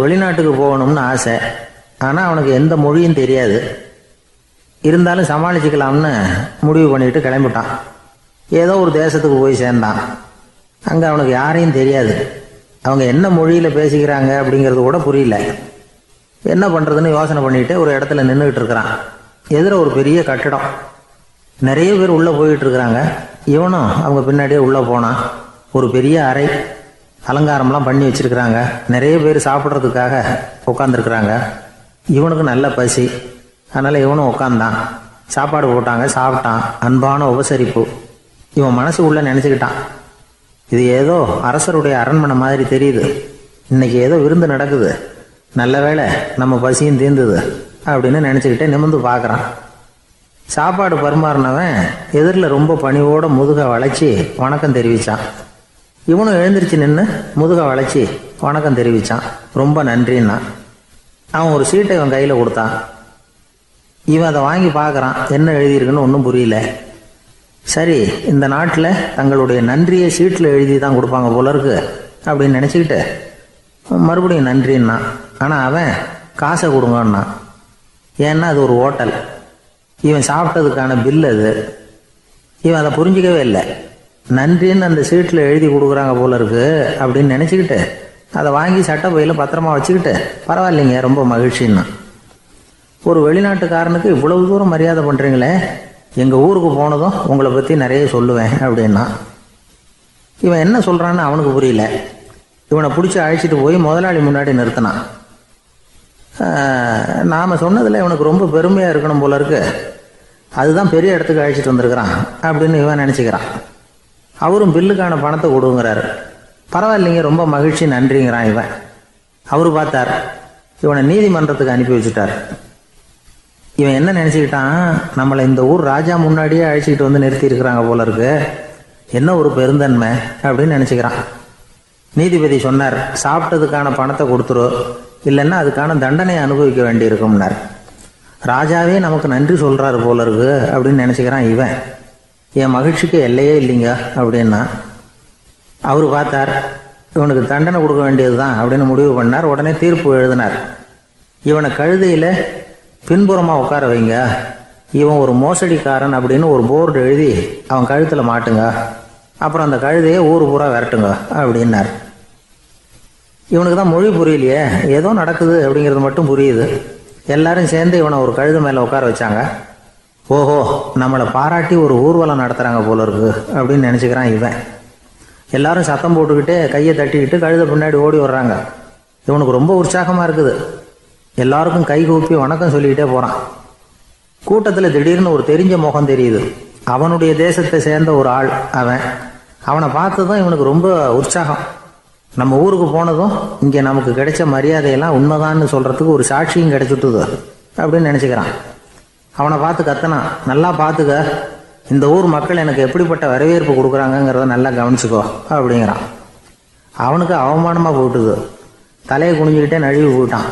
வெளிநாட்டுக்கு போகணும்னு ஆசை. ஆனால் அவனுக்கு எந்த மொழியும் தெரியாது. இருந்தாலும் சமாளிச்சுக்கலாம்னு முடிவு பண்ணிட்டு கிளம்பிட்டான். ஏதோ ஒரு தேசத்துக்கு போய் சேர்ந்தான். அங்கே அவனுக்கு யாரையும் தெரியாது. அவங்க என்ன மொழியில் பேசிக்கிறாங்க அப்படிங்கிறது கூட புரியல. என்ன பண்ணுறதுன்னு யோசனை பண்ணிட்டு ஒரு இடத்துல நின்றுக்கிட்டு இருக்கிறான். எதிர ஒரு பெரிய கட்டடம், நிறைய பேர் உள்ளே போயிட்டு இருக்கிறாங்க. இவனும் அவங்க பின்னாடியே உள்ளே போனான். ஒரு பெரிய அறை, அலங்காரம்லாம் பண்ணி வச்சிருக்கிறாங்க. நிறைய பேர் சாப்பிட்றதுக்காக உட்காந்துருக்குறாங்க. இவனுக்கு நல்ல பசி, அதனால் இவனும் உட்காந்தான். சாப்பாடு போட்டாங்க, சாப்பிட்டான். அன்பான உபசரிப்பு. இவன் மனசு உள்ள நினச்சிக்கிட்டான், இது ஏதோ அரசருடைய அரண்மனை மாதிரி தெரியுது. இன்னைக்கு ஏதோ விருந்து நடக்குது, நல்ல வேளை நம்ம பசியும் தீர்ந்தது அப்படின்னு நினச்சிக்கிட்டே நிமிர்ந்து பார்க்குறான். சாப்பாடு பரிமாறினவன் எதிரில் ரொம்ப பணிவோட முதுக வளைச்சி வணக்கம் தெரிவித்தான். இவனும் எழுந்திரிச்சு நின்று முதுக வளைச்சி வணக்கம் தெரிவித்தான். ரொம்ப நன்றின்னா. அவன் ஒரு சீட்டை இவன் கையில் கொடுத்தான். இவன் அதை வாங்கி பார்க்குறான். என்ன எழுதியிருக்குன்னு ஒன்றும் புரியல. சரி, இந்த நாட்டில் தங்களுடைய நன்றியை சீட்டில் எழுதி தான் கொடுப்பாங்க போல இருக்கு அப்படின்னு நினச்சிக்கிட்டு மறுபடியும் நன்றின்னா. ஆனால் அவன் காசை கொடுங்கன்னான். ஏன்னா அது ஒரு ஹோட்டல், இவன் சாப்பிட்டதுக்கான பில் அது. இவன் அதை புரிஞ்சிக்கவே இல்லை. நன்றின்னு அந்த சீட்டில் எழுதி கொடுக்குறாங்க போல இருக்கு அப்படின்னு நினச்சிக்கிட்டு அதை வாங்கி சட்டை பையில் பத்திரமா வச்சுக்கிட்டு பரவாயில்லைங்க ரொம்ப மகிழ்ச்சின்னா. ஒரு வெளிநாட்டுக்காரனுக்கு இவ்வளவு தூரம் மரியாதை பண்ணுறீங்களே, எங்கள் ஊருக்கு போனதும் உங்களை பற்றி நிறைய சொல்லுவேன் அப்படின்னா. இவன் என்ன சொல்கிறான்னு அவனுக்கு புரியல. இவனை பிடிச்சி அழைச்சிட்டு போய் முதலாளி முன்னாடி நிறுத்தினான். நாம் சொன்னதில் இவனுக்கு ரொம்ப பெருமையாக இருக்கணும் போல இருக்கு, அதுதான் பெரிய இடத்துக்கு அழைச்சிட்டு வந்திருக்கிறான் அப்படின்னு இவன் நினச்சிக்கிறான். அவரும் பில்லுக்கான பணத்தை கொடுங்கிறாரு. பரவாயில்லைங்க ரொம்ப மகிழ்ச்சி நன்றிங்கிறான் இவன். அவரு பார்த்தார், இவனை நீதிமன்றத்துக்கு அனுப்பி வச்சுட்டார். இவன் என்ன நினச்சிக்கிட்டான், நம்மளை இந்த ஊர் ராஜா முன்னாடியே அழைச்சிக்கிட்டு வந்து நிறுத்தி இருக்கிறாங்க போல இருக்கு, என்ன ஒரு பெருந்தன்மை அப்படின்னு நினச்சிக்கிறான். நீதிபதி சொன்னார், சாப்பிட்டதுக்கான பணத்தை கொடுத்துரு, இல்லைன்னா அதுக்கான தண்டனையை அனுபவிக்க வேண்டி இருக்கும்னார். ராஜாவே நமக்கு நன்றி சொல்கிறாரு போல இருக்கு அப்படின்னு நினச்சிக்கிறான் இவன். என் மகிழ்ச்சிக்கு எல்லையே இல்லைங்க அப்படின்னா. அவர் பார்த்தார், இவனுக்கு தண்டனை கொடுக்க வேண்டியது தான் அப்படின்னு முடிவு பண்ணார். உடனே தீர்ப்பு எழுதினார். இவனை கழுதையில் பின்புறமாக உட்கார வைங்க, இவன் ஒரு மோசடிக்காரன் அப்படின்னு ஒரு போர்டு எழுதி அவன் கழுத்தில் மாட்டுங்க, அப்புறம் அந்த கழுதையை ஊர் பூரா விரட்டுங்க அப்படின்னார். இவனுக்கு தான் மொழி புரியலையே, ஏதோ நடக்குது அப்படிங்கிறது மட்டும் புரியுது. எல்லாரும் சேர்ந்து இவனை ஒரு கழுதை மேலே உட்கார வச்சாங்க. ஓஹோ, நம்மளை பாராட்டி ஒரு ஊர்வலம் நடத்துகிறாங்க போல இருக்கு அப்படின்னு நினச்சிக்கிறான் இவன். எல்லாரும் சத்தம் போட்டுக்கிட்டே கையை தட்டிக்கிட்டு கழுதை பின்னாடி ஓடி வர்றாங்க. இவனுக்கு ரொம்ப உற்சாகமாக இருக்குது. எல்லாருக்கும் கை கூப்பி வணக்கம் சொல்லிக்கிட்டே போகிறான். கூட்டத்தில் திடீர்னு ஒரு தெரிஞ்ச முகம் தெரியுது. அவனுடைய தேசத்தை சேர்ந்த ஒரு ஆள் அவன். அவனை பார்த்ததும் இவனுக்கு ரொம்ப உற்சாகம். நம்ம ஊருக்கு போனதும் இங்கே நமக்கு கிடைச்ச மரியாதையெல்லாம் உண்மைதான்னு சொல்கிறதுக்கு ஒரு சாட்சியும் கிடைச்சிட்டுது அப்படின்னு நினச்சிக்கிறான். அவனை பார்த்து கத்தனான், நல்லா பார்த்துக்க, இந்த ஊர் மக்கள் எனக்கு எப்படிப்பட்ட வரவேற்பு கொடுக்குறாங்கங்கிறத நல்லா கவனிச்சுக்கோ அப்படிங்கிறான். அவனுக்கு அவமானமாக போயிட்டுது. தலையை குனிஞ்சுக்கிட்டே நழுவி போயிட்டான்.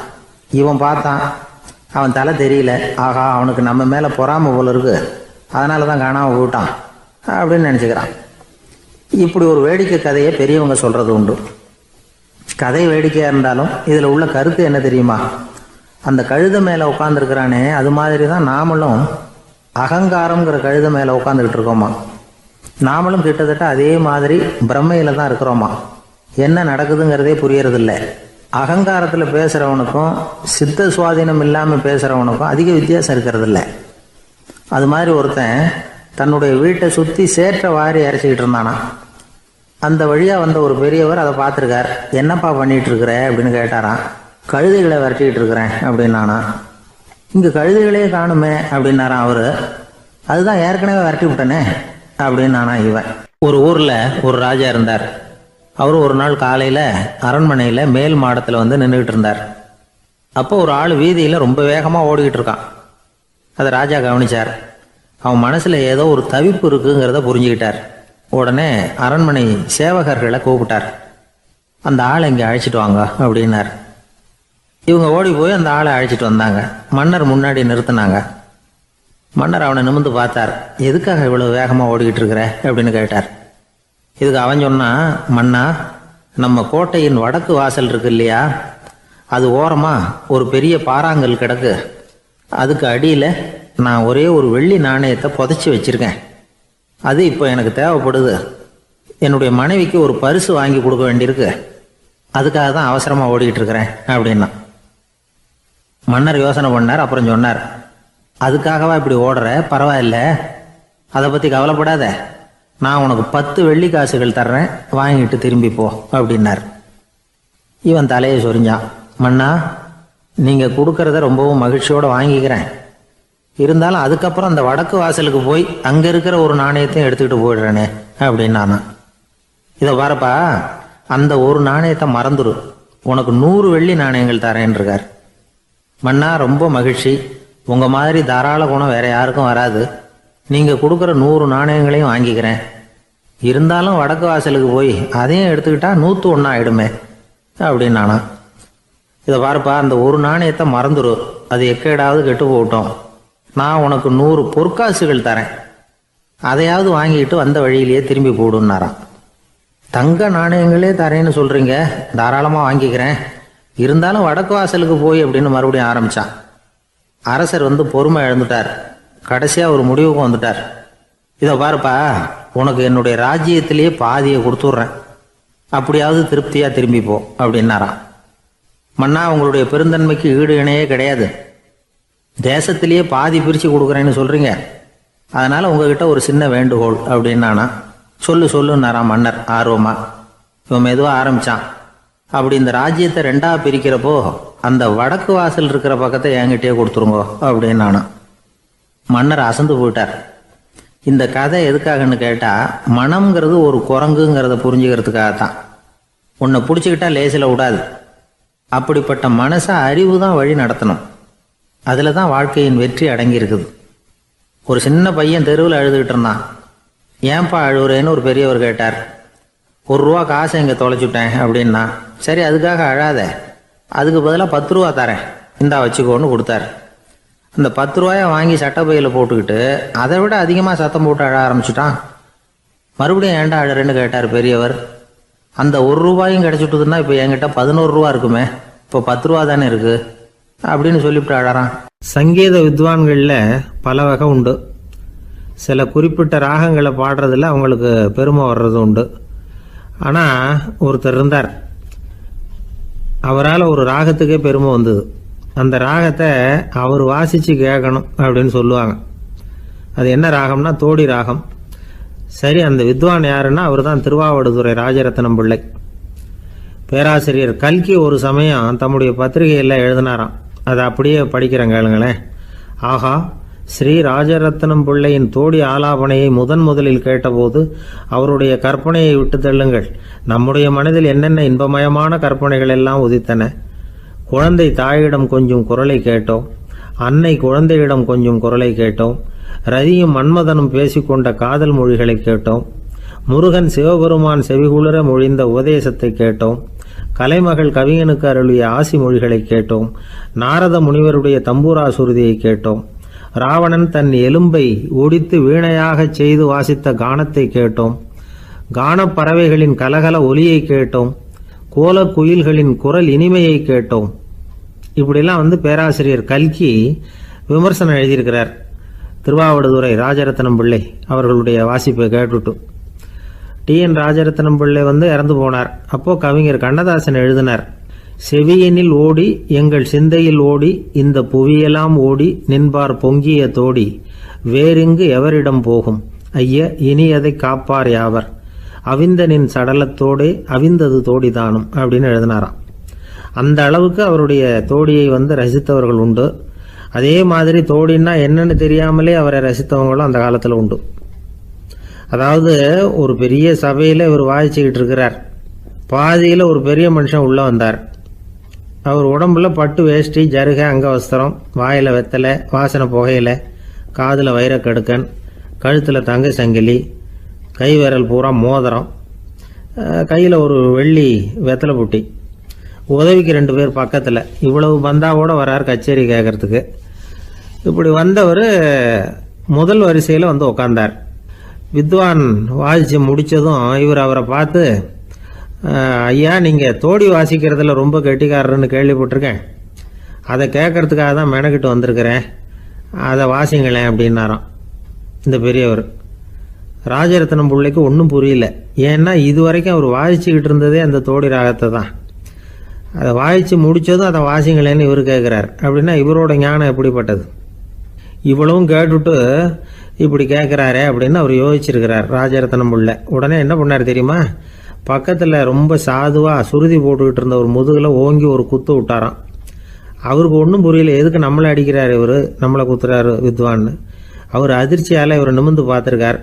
இவன் பார்த்தான், அவன் தலை தெரியல. ஆகா, அவனுக்கு நம்ம மேலே பொறாமை போல இருக்கு, அதனால தான் காணாமல் போயிட்டான் அப்படின்னு நினச்சிக்கிறான். இப்படி ஒரு வேடிக்கை கதையை பெரியவங்க சொல்கிறது உண்டு. கதை வேடிக்கையாக இருந்தாலும் இதில் உள்ள கருத்து என்ன தெரியுமா? அந்த கழுதை மேலே உட்காந்துருக்கிறானே, அது மாதிரி தான் நாமளும் அகங்காரங்கிற கழுதை மேலே உட்காந்துக்கிட்டு இருக்கோமா. நாமளும் கிட்டத்தட்ட அதே மாதிரி பிரம்மையில் தான் இருக்கிறோமா. என்ன நடக்குதுங்கிறதே புரியறதில்லை. அகங்காரத்தில் பேசுகிறவனுக்கும் சித்த சுவாதீனம் இல்லாமல் பேசுகிறவனுக்கும் அதிக வித்தியாசம் இருக்கிறதில்ல. அது மாதிரி ஒருத்தன் தன்னுடைய வீட்டை சுற்றி சேற்றை வாரி அரைச்சிக்கிட்டு இருந்தானா. அந்த வழியாக வந்த ஒரு பெரியவர் அதை பார்த்துருக்கார். என்னப்பா பண்ணிகிட்டு இருக்கிற அப்படின்னு கேட்டாரான். கழுதைகளை விரட்டிக்கிட்டு இருக்கிறேன் அப்படின்னானா. இங்கே கழுதைகளே காணுமே அப்படின்னாரான் அவர். அதுதான் ஏற்கனவே விரட்டி விட்டனே அப்படின்னானா இவன். ஒரு ஊரில் ஒரு ராஜா இருந்தார். அவர் ஒரு நாள் காலையில் அரண்மனையில் மேல் மாடத்தில் வந்து நின்றுக்கிட்டு இருந்தார். அப்போ ஒரு ஆள் வீதியில் ரொம்ப வேகமாக ஓடிக்கிட்டு இருக்கான். அதை ராஜா கவனித்தார். அவன் மனசில் ஏதோ ஒரு தவிப்பு இருக்குங்கிறத புரிஞ்சுக்கிட்டார். உடனே அரண்மனை சேவகர்களை கூப்பிட்டார். அந்த ஆளை இங்கே அழைச்சிட்டு வாங்க அப்படின்னார். இவங்க ஓடி போய் அந்த ஆளை அழைச்சிட்டு வந்தாங்க. மன்னர் முன்னாடி நிறுத்தினாங்க. மன்னர் அவனை நிமிர்ந்து பார்த்தார். எதுக்காக இவ்வளவு வேகமாக ஓடிக்கிட்டு இருக்கிற அப்படின்னு கேட்டார். இதுக்கு அவன் சொன்னா, மன்னா, நம்ம கோட்டையின் வடக்கு வாசல் இருக்கு இல்லையா, அது ஓரமாக ஒரு பெரிய பாறாங்கல் கிடக்கு. அதுக்கு அடியில் நான் ஒரே ஒரு வெள்ளி நாணயத்தை புதைச்சி வச்சுருக்கேன். அது இப்போ எனக்கு தேவைப்படுது. என்னுடைய மனைவிக்கு ஒரு பரிசு வாங்கி கொடுக்க வேண்டியிருக்கு. அதுக்காக தான் அவசரமாக ஓடிக்கிட்டு இருக்கிறேன் அப்படின்னா. மன்னர் யோசனை பண்ணார். அப்புறம் சொன்னார், அதுக்காகவா இப்படி ஓடுற? பரவாயில்ல, அதை பற்றி கவலைப்படாத. நான் உனக்கு 10 வெள்ளி காசுகள் தர்றேன், வாங்கிட்டு திரும்பி போ அப்படின்னார். இவன் தலையை சொரிஞ்சான். மன்னா, நீங்கள் கொடுக்கறத ரொம்பவும் மகிழ்ச்சியோடு வாங்கிக்கிறேன். இருந்தாலும் அதுக்கப்புறம் அந்த வடக்கு வாசலுக்கு போய் அங்கே இருக்கிற ஒரு நாணயத்தையும் எடுத்துக்கிட்டு போயிடுறேனே அப்படின்னானா. இதை பாருப்பா, அந்த ஒரு நாணயத்தை மறந்துடு, உனக்கு 100 வெள்ளி நாணயங்கள் தரேன் இருக்கார். மன்னா, ரொம்ப மகிழ்ச்சி. உங்கள் மாதிரி தாராள குணம் வேற யாருக்கும் வராது. நீங்கள் கொடுக்குற 100 நாணயங்களையும் வாங்கிக்கிறேன். இருந்தாலும் வடக்கு வாசலுக்கு போய் அதையும் எடுத்துக்கிட்டா 101 ஆயிடுமே அப்படின்னானா. இதை பாருப்பா, அந்த ஒரு நாணயத்தை மறந்துடு, அது எக்கேடாவது கெட்டு போகட்டும். நான் உனக்கு 100 பொற்காசுகள் தரேன், அதையாவது வாங்கிட்டு வந்த வழியிலேயே திரும்பி போடுன்னாராம். தங்க நாணயங்களே தரேன்னு சொல்கிறீங்க, தாராளமாக வாங்கிக்கிறேன். இருந்தாலும் வடக்கு வாசலுக்கு போய் அப்படின்னு மறுபடியும் ஆரம்பித்தான். அரசர் பொறுமை இழந்துட்டார். கடைசியாக ஒரு முடிவுக்கு வந்துட்டார். இதை பாருப்பா, உனக்கு என்னுடைய ராஜ்யத்திலேயே பாதியை கொடுத்துட்றேன், அப்படியாவது திருப்தியாக திரும்பி போ அப்படின்னாராம். மன்னா, உங்களுடைய பெருந்தன்மைக்கு ஈடு இணையே கிடையாது. தேசத்திலேயே பாதி பிரித்து கொடுக்குறேன்னு சொல்கிறீங்க, அதனால் உங்ககிட்ட ஒரு சின்ன வேண்டுகோள் அப்படின்னானா. சொல்லுன்னாராம் மன்னர் ஆர்வமா. இவன் மெதுவாக ஆரம்பித்தான். அப்படி இந்த ராஜ்யத்தை 2ஆ பிரிக்கிறப்போ அந்த வடக்கு வாசல் இருக்கிற பக்கத்தை என்கிட்டயே கொடுத்துருங்கோ அப்படின்னானா. மன்னர் அசந்து போயிட்டார். இந்த கதை எதுக்காகன்னு கேட்டால், மனம்ங்கிறது ஒரு குரங்குங்கிறத புரிஞ்சுக்கிறதுக்காகத்தான். உன்னை பிடிச்சிக்கிட்டா லேசில் விடாது. அப்படிப்பட்ட மனசை அறிவு தான் வழி நடத்தணும். அதில் தான் வாழ்க்கையின் வெற்றி அடங்கியிருக்குது. ஒரு சின்ன பையன் தெருவில் அழுதுகிட்டு இருந்தான். ஏன்பா அழுவுறேன்னு ஒரு பெரியவர் கேட்டார். 1 ரூபா காசை இங்கே தொலைச்சுட்டேன் அப்படின்னா. சரி, அதுக்காக அழாத, அதுக்கு பதிலாக 10 ரூபா தரேன், இந்தா வச்சுக்கோன்னு கொடுத்தார். அந்த 10 ரூபாயை வாங்கி சட்டப்பையில் போட்டுக்கிட்டு அதை விட அதிகமாக சத்தம் போட்டு அழ ஆரம்பிச்சுட்டான். மறுபடியும் ஏன்டா அழறேன்னு கேட்டார் பெரியவர். அந்த 1 ரூபாயும் கிடைச்சிட்டுதுன்னா இப்போ என்கிட்ட 11 ரூபா இருக்குமே, இப்போ 10 ரூபா தானே இருக்கு அப்படின்னு சொல்லிவிட்டு அழறான். சங்கீத வித்வான்களில் பல வகை உண்டு. சில குறிப்பிட்ட ராகங்களை பாடுறதுல அவங்களுக்கு பெருமை வர்றது உண்டு. ஆனால் ஒருத்தர் இருந்தார், அவரால் ஒரு ராகத்துக்கே பெருமை வந்தது. அந்த ராகத்தை அவர் வாசித்து கேட்கணும் அப்படின்னு சொல்லுவாங்க. அது என்ன ராகம்னா தோடி ராகம். சரி, அந்த வித்வான் யாருன்னா அவர் தான் திருவாவடுதுறை ராஜரத்னம் பிள்ளை. பேராசிரியர் கல்கி ஒரு சமயம் தம்முடைய பத்திரிகையில் எழுதினாராம். அதை அப்படியே படிக்கிறேன் கேளுங்களேன். ஆகா, ஸ்ரீ ராஜரத்னம் பிள்ளையின் தோடி ஆலாபனையை முதலில் கேட்டபோது அவருடைய கற்பனையை விட்டு தள்ளுங்கள். நம்முடைய மனதில் என்னென்ன இன்பமயமான கற்பனைகள் எல்லாம் உதித்தன. குழந்தை தாயிடம் கொஞ்சம் குரலை கேட்டோம், அன்னை குழந்தையிடம் கொஞ்சம் குரலை கேட்டோம், ரதியும் மன்மதனும் பேசிக்கொண்ட காதல் மொழிகளை கேட்டோம், முருகன் சிவபெருமான் செவிகுளிர மொழிந்த உபதேசத்தை கேட்டோம், கலைமகள் கவிஞனுக்கு அருளிய ஆசி மொழிகளை கேட்டோம், நாரத முனிவருடைய தம்பூரா சுருதியை கேட்டோம், ராவணன் தன் எலும்பை ஒடித்து வீணையாகச் செய்து வாசித்த கானத்தை கேட்டோம், கானப் பறவைகளின் கலகல ஒலியை கேட்டோம், கோலக் குயில்களின் குரல் இனிமையை கேட்டோம். இப்படிலாம் பேராசிரியர் கல்கி விமர்சனம் எழுதியிருக்கிறார். திருவாவடுதுறை ராஜரத்னம் பிள்ளை அவர்களுடைய வாசிப்பை கேட்டுட்டு TN ராஜரத்னம் பிள்ளை இறந்து போனார். அப்போ கவிஞர் கண்ணதாசன் எழுதினார், செவியனில் ஓடி எங்கள் சிந்தையில் ஓடி இந்த புவியெல்லாம் ஓடி நின்பார் பொங்கிய தோடி வேறிங்கு எவரிடம் போகும் ஐய இனி அதை காப்பார் யாவர் அவிந்தனின் சடலத்தோடே அவிந்தது தோடிதானும் அப்படின்னு எழுதினாராம். அந்த அளவுக்கு அவருடைய தோடியை ரசித்தவர்கள் உண்டு. அதே மாதிரி தோடின்னா என்னன்னு தெரியாமலே அவரை ரசித்தவங்களும் அந்த காலத்தில் உண்டு. அதாவது ஒரு பெரிய சபையில் இவர் வாசிச்சுக்கிட்டு இருக்கிறார். பாதியில் ஒரு பெரிய மனுஷன் உள்ளே வந்தார். அவர் உடம்புல பட்டு வேஷ்டி, ஜருகை, அங்கவஸ்திரம், வாயில் வெத்தலை, வாசனை புகையில, காதில் வைரக்கடுக்கன், கழுத்தில் தங்க சங்கிலி, கை விரல் பூரா மோதிரம், கையில் ஒரு வெள்ளி வெத்தலை புட்டி, உதவிக்கு 2 பேர் பக்கத்தில். இவ்வளவு பந்தாவோடு வரார் கச்சேரி கேட்கறதுக்கு. இப்படி வந்தவர் முதல் வரிசையில் உட்கார்ந்தார். வித்வான் வாசித்து முடித்ததும் இவர் அவரை பார்த்து, ஐயா, நீங்கள் தோடி வாசிக்கிறதுல ரொம்ப கெட்டிக்காரர்னு கேள்விப்பட்டிருக்கேன். அதை கேட்கறதுக்காக தான் மெனக்கிட்டு வந்திருக்கிறேன். அதை வாசிங்களேன் அப்படின்னாராம் இந்த பெரியவர். ராஜரத்னம் பிள்ளைக்கு ஒன்றும் புரியல. ஏன்னா இது வரைக்கும் அவர் வாசிச்சுக்கிட்டு இருந்ததே அந்த தோடி ராகத்தை தான். அதை வாசித்து முடித்ததும் அதை வாசிங்களேன்னு இவர் கேட்குறார். அப்படின்னா இவரோட ஞானம் எப்படிப்பட்டது? இவ்வளவும் கேட்டுட்டு இப்படி கேட்குறாரே அப்படின்னு அவர் யோசிச்சிருக்கிறார் ராஜரத்னம் பிள்ளை. உடனே என்ன பண்ணார் தெரியுமா? பக்கத்தில் ரொம்ப சாதுவாக சுருதி போட்டுக்கிட்டு இருந்த ஒரு முதுகில் ஓங்கி ஒரு குத்து விட்டாராம். அவருக்கு ஒன்றும் புரியல, எதுக்கு நம்மளை அடிக்கிறார் இவர், நம்மளை குத்துறாரு வித்வான்னு. அவர் அதிர்ச்சியால் இவர் நிமிர்ந்து பார்த்துருக்கார்.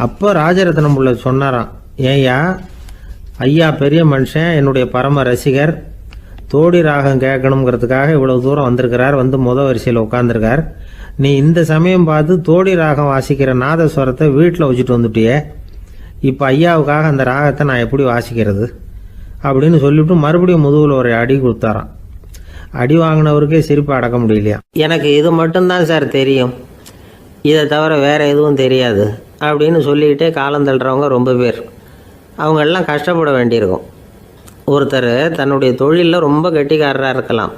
அப்போ ராஜரத்னம் பிள்ளை சொன்னாராம், ஏய்யா ஐயா பெரிய மனுஷன், என்னுடைய பரம ரசிகர், தோடி ராகம் கேட்கணுங்கிறதுக்காக இவ்வளோ தூரம் வந்திருக்கிறார், வந்து வரிசையில் உட்காந்துருக்கார். நீ இந்த சமயம் பார்த்து தோடி ராகம் வாசிக்கிற நாதஸ்வரத்தை வீட்டில் வச்சுட்டு வந்துட்டியே, இப்போ ஐயாவுக்காக அந்த ராகத்தை நான் எப்படி வாசிக்கிறது அப்படின்னு சொல்லிவிட்டு மறுபடியும் முதுகில் ஒரு அடி கொடுத்தாராம். அடி வாங்கினவருக்கே சிரிப்பு அடக்க முடியலையா. எனக்கு இது மட்டும்தான் சார் தெரியும், இதை தவிர வேறு எதுவும் தெரியாது அப்படின்னு சொல்லிக்கிட்டே காலம் தள்ளுறவங்க ரொம்ப பேர். அவங்களெல்லாம் கஷ்டப்பட வேண்டியிருக்கும். ஒருத்தர் தன்னுடைய தொழிலில் ரொம்ப கெட்டிக்காரராக இருக்கலாம்,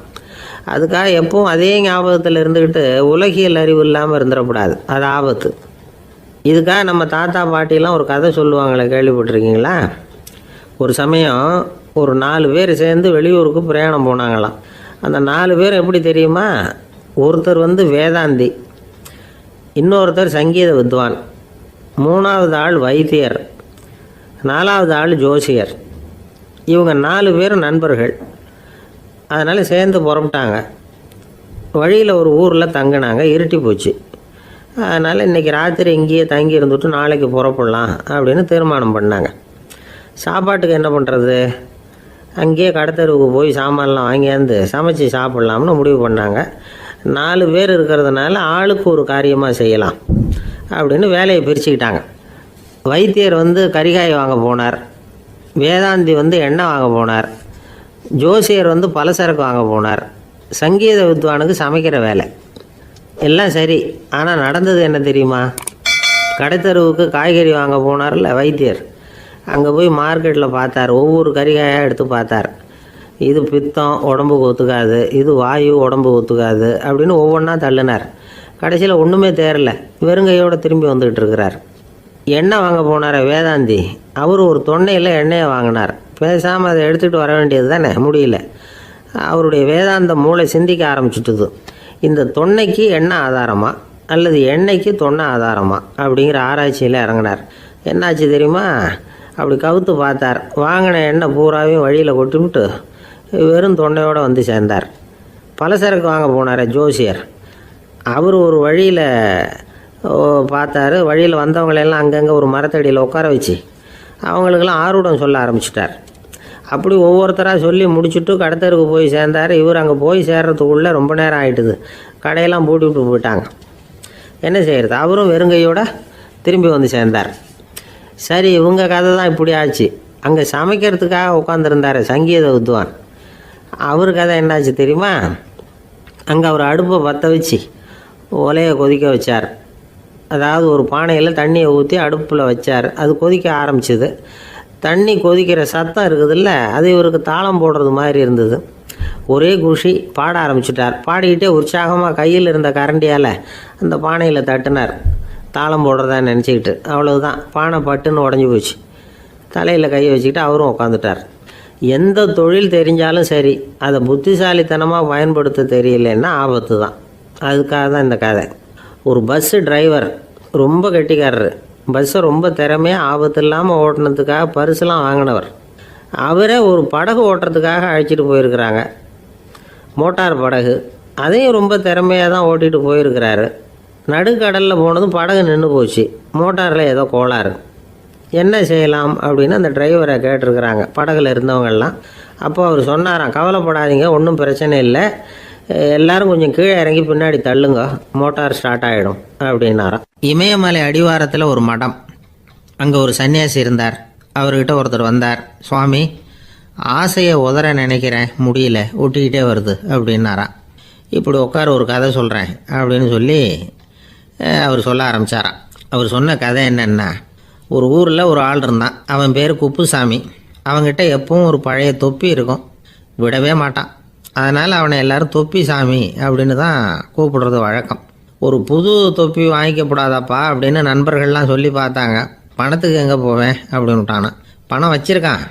அதுக்காக எப்பவும் அதே ஞாபகத்தில் இருந்துக்கிட்டு உலகியல் அறிவு இல்லாமல் இருந்துடக்கூடாது, அது ஆபத்து. இதுக்காக நம்ம தாத்தா பாட்டிலாம் ஒரு கதை சொல்லுவாங்களே, கேள்விப்பட்டிருக்கீங்களா? ஒரு சமயம் ஒரு 4 பேர் சேர்ந்து வெளியூருக்கு பிரயாணம் போனாங்களாம். அந்த 4 பேர் எப்படி தெரியுமா? ஒருத்தர் வேதாந்தி, இன்னொருத்தர் சங்கீத வித்வான், 3வது ஆள் வைத்தியர், 4வது ஆள் ஜோசியர். இவங்க 4 பேரும் நண்பர்கள். அதனால் சேர்ந்து புறப்பட்டாங்க. வழியில் ஒரு ஊரில் தங்கினாங்க. இருட்டி போச்சு. அதனால் இன்றைக்கி ராத்திரி இங்கேயே தங்கி இருந்துட்டு நாளைக்கு புறப்படலாம் அப்படின்னு தீர்மானம் பண்ணாங்க. சாப்பாட்டுக்கு என்ன பண்ணுறது? அங்கேயே கடத்தெருவுக்கு போய் சாமான்லாம் வாங்கியாந்து சமைச்சு சாப்பிட்லாம்னு முடிவு பண்ணாங்க. 4 பேர் இருக்கிறதுனால ஆளுக்கு ஒரு காரியமாக செய்யலாம் அப்படின்னு வேலையை பிரிச்சுக்கிட்டாங்க. வைத்தியர் கரிகாய் வாங்க போனார், வேதாந்தி எண்ணெய் வாங்க போனார், ஜோசியர் பலசரக்கு வாங்க போனார், சங்கீத வித்வானுக்கு சமைக்கிற வேலை. எல்லாம் சரி, ஆனால் நடந்தது என்ன தெரியுமா? கடைத்தெருவுக்கு காய்கறி வாங்க போனார்ல வைத்தியர், அங்கே போய் மார்க்கெட்டில் பார்த்தார். ஒவ்வொரு கறிகாயாக எடுத்து பார்த்தார். இது பித்தம், உடம்புக்கு ஒத்துக்காது, இது வாயு, உடம்புக்கு ஒத்துக்காது அப்படின்னு ஒவ்வொன்றா தள்ளினார். கடைசியில் ஒன்றுமே தேரல, வெறுங்கையோடு திரும்பி வந்துக்கிட்டு இருக்கிறார். எண்ணெய் வாங்க போனார் வேதாந்தி, அவர் ஒரு தொன்னையில் எண்ணெயை வாங்கினார். பேசாமல் அதை எடுத்துகிட்டு வர வேண்டியது தானே, முடியல. அவருடைய வேதாந்த மூளை சிந்திக்க ஆரம்பிச்சுட்டுது. இந்த தொன்னைக்கு எண்ணெய் ஆதாரமா அல்லது எண்ணெய்க்கு தொன்னை ஆதாரமா அப்படிங்கிற ஆராய்ச்சியில் இறங்கினார். என்னாச்சு தெரியுமா? அப்படி கவுத்து பார்த்தார். வாங்கின எண்ணெய் பூராவையும் வழியில் கொட்டிவிட்டு வெறும் தொன்னையோடு சேர்ந்தார். பலசரக்கு வாங்க போனார் ஜோசியர், அவர் ஒரு வழியில் பார்த்தாரு. வழியில் வந்தவங்களெல்லாம் அங்கங்கே ஒரு மரத்தடியில் உட்கார வச்சு அவங்களுக்கெல்லாம் ஆர்வம் சொல்ல ஆரம்பிச்சிட்டார். அப்படி ஒவ்வொருத்தராக சொல்லி முடிச்சுட்டு கடத்தருக்கு போய் சேர்ந்தார். இவர் அங்கே போய் சேர்றதுக்குள்ளே ரொம்ப நேரம் ஆகிட்டுது. கடையெல்லாம் பூட்டி விட்டு போயிட்டாங்க. என்ன செய்கிறது? அவரும் வெறுங்கையோடு திரும்பி சேர்ந்தார். சரி, இவங்க கதை தான் இப்படி ஆச்சு. அங்கே சமைக்கிறதுக்காக உட்காந்துருந்தார் சங்கீத வித்வான், அவர் கதை என்னாச்சு தெரியுமா? அங்கே அவர் அடுப்பை பற்ற வச்சு ஒலையை கொதிக்க வச்சார். அதாவது ஒரு பானையில் தண்ணியை ஊற்றி அடுப்பில் வச்சார். அது கொதிக்க ஆரம்பிச்சிது. தண்ணி கொதிக்கிற சத்தம் இருக்குதுல்ல, அது இவருக்கு தாளம் போடுறது மாதிரி இருந்தது. ஒரே குஷி, பாட ஆரம்பிச்சிட்டார். பாடிக்கிட்டே உற்சாகமாக கையில் இருந்த கரண்டியால் அந்த பானையில் தட்டினார், தாளம் போடுறதா நினச்சிக்கிட்டு. அவ்வளவுதான், பானை பட்டுன்னு உடஞ்சி போச்சு. தலையில் கையை வச்சுக்கிட்டு அவரும் உட்காந்துட்டார். எந்த தொழில் தெரிஞ்சாலும் சரி, அதை புத்திசாலித்தனமாக பயன்படுத்த தெரியலன்னா ஆபத்து தான். அதுக்காக தான் இந்த கதை. ஒரு பஸ்ஸு டிரைவர் ரொம்ப கெட்டிக்காரர். பஸ்ஸை ரொம்ப திறமையாக ஆபத்து இல்லாமல் ஓட்டினதுக்காக பரிசுலாம் வாங்கினவர். அவரே ஒரு படகு ஓட்டுறதுக்காக அழைச்சிட்டு போயிருக்கிறாங்க, மோட்டார் படகு. அதையும் ரொம்ப திறமையாக தான் ஓட்டிகிட்டு போயிருக்கிறாரு. நடுக்கடலில் போனதும் படகு நின்று போச்சு. மோட்டாரில் ஏதோ கோளாறு. என்ன செய்யலாம் அப்படின்னு அந்த டிரைவரை கேட்டிருக்கிறாங்க படகுல இருந்தவங்கெல்லாம். அப்போ அவர் சொன்னாராம், கவலைப்படாதீங்க, ஒன்றும் பிரச்சனை இல்லை, எல்லாரும் கொஞ்சம் கீழே இறங்கி பின்னாடி தள்ளுங்க, மோட்டார் ஸ்டார்ட் ஆகிடும் அப்படின்னாராம். இமயமலை அடிவாரத்தில் ஒரு மடம். அங்கே ஒரு சன்னியாசி இருந்தார். அவர்கிட்ட ஒருத்தர் வந்தார். சுவாமி, ஆசையை உதற நினைக்கிறேன், முடியல, ஒட்டிக்கிட்டே வருது அப்படின்னாராம். இப்படி உட்கார, ஒரு கதை சொல்கிறேன் அப்படின்னு சொல்லி அவர் சொல்ல ஆரம்பித்தாராம். அவர் சொன்ன கதை என்னென்னா, ஒரு ஊரில் ஒரு ஆள் இருந்தான். அவன் பேர் குப்புசாமி. அவங்ககிட்ட எப்பவும் ஒரு பழைய தொப்பி இருக்கும், விடவே மாட்டான். அதனால் அவனை எல்லாரும் தொப்பி சாமி அப்படின்னு தான் கூப்பிடுறது வழக்கம். ஒரு புது தொப்பி வாங்கிக்கப்படாதாப்பா அப்படின்னு நண்பர்கள்லாம் சொல்லி பார்த்தாங்க. பணத்துக்கு எங்கே போவேன் அப்படின்னு விட்டானான். பணம் வச்சுருக்கான்,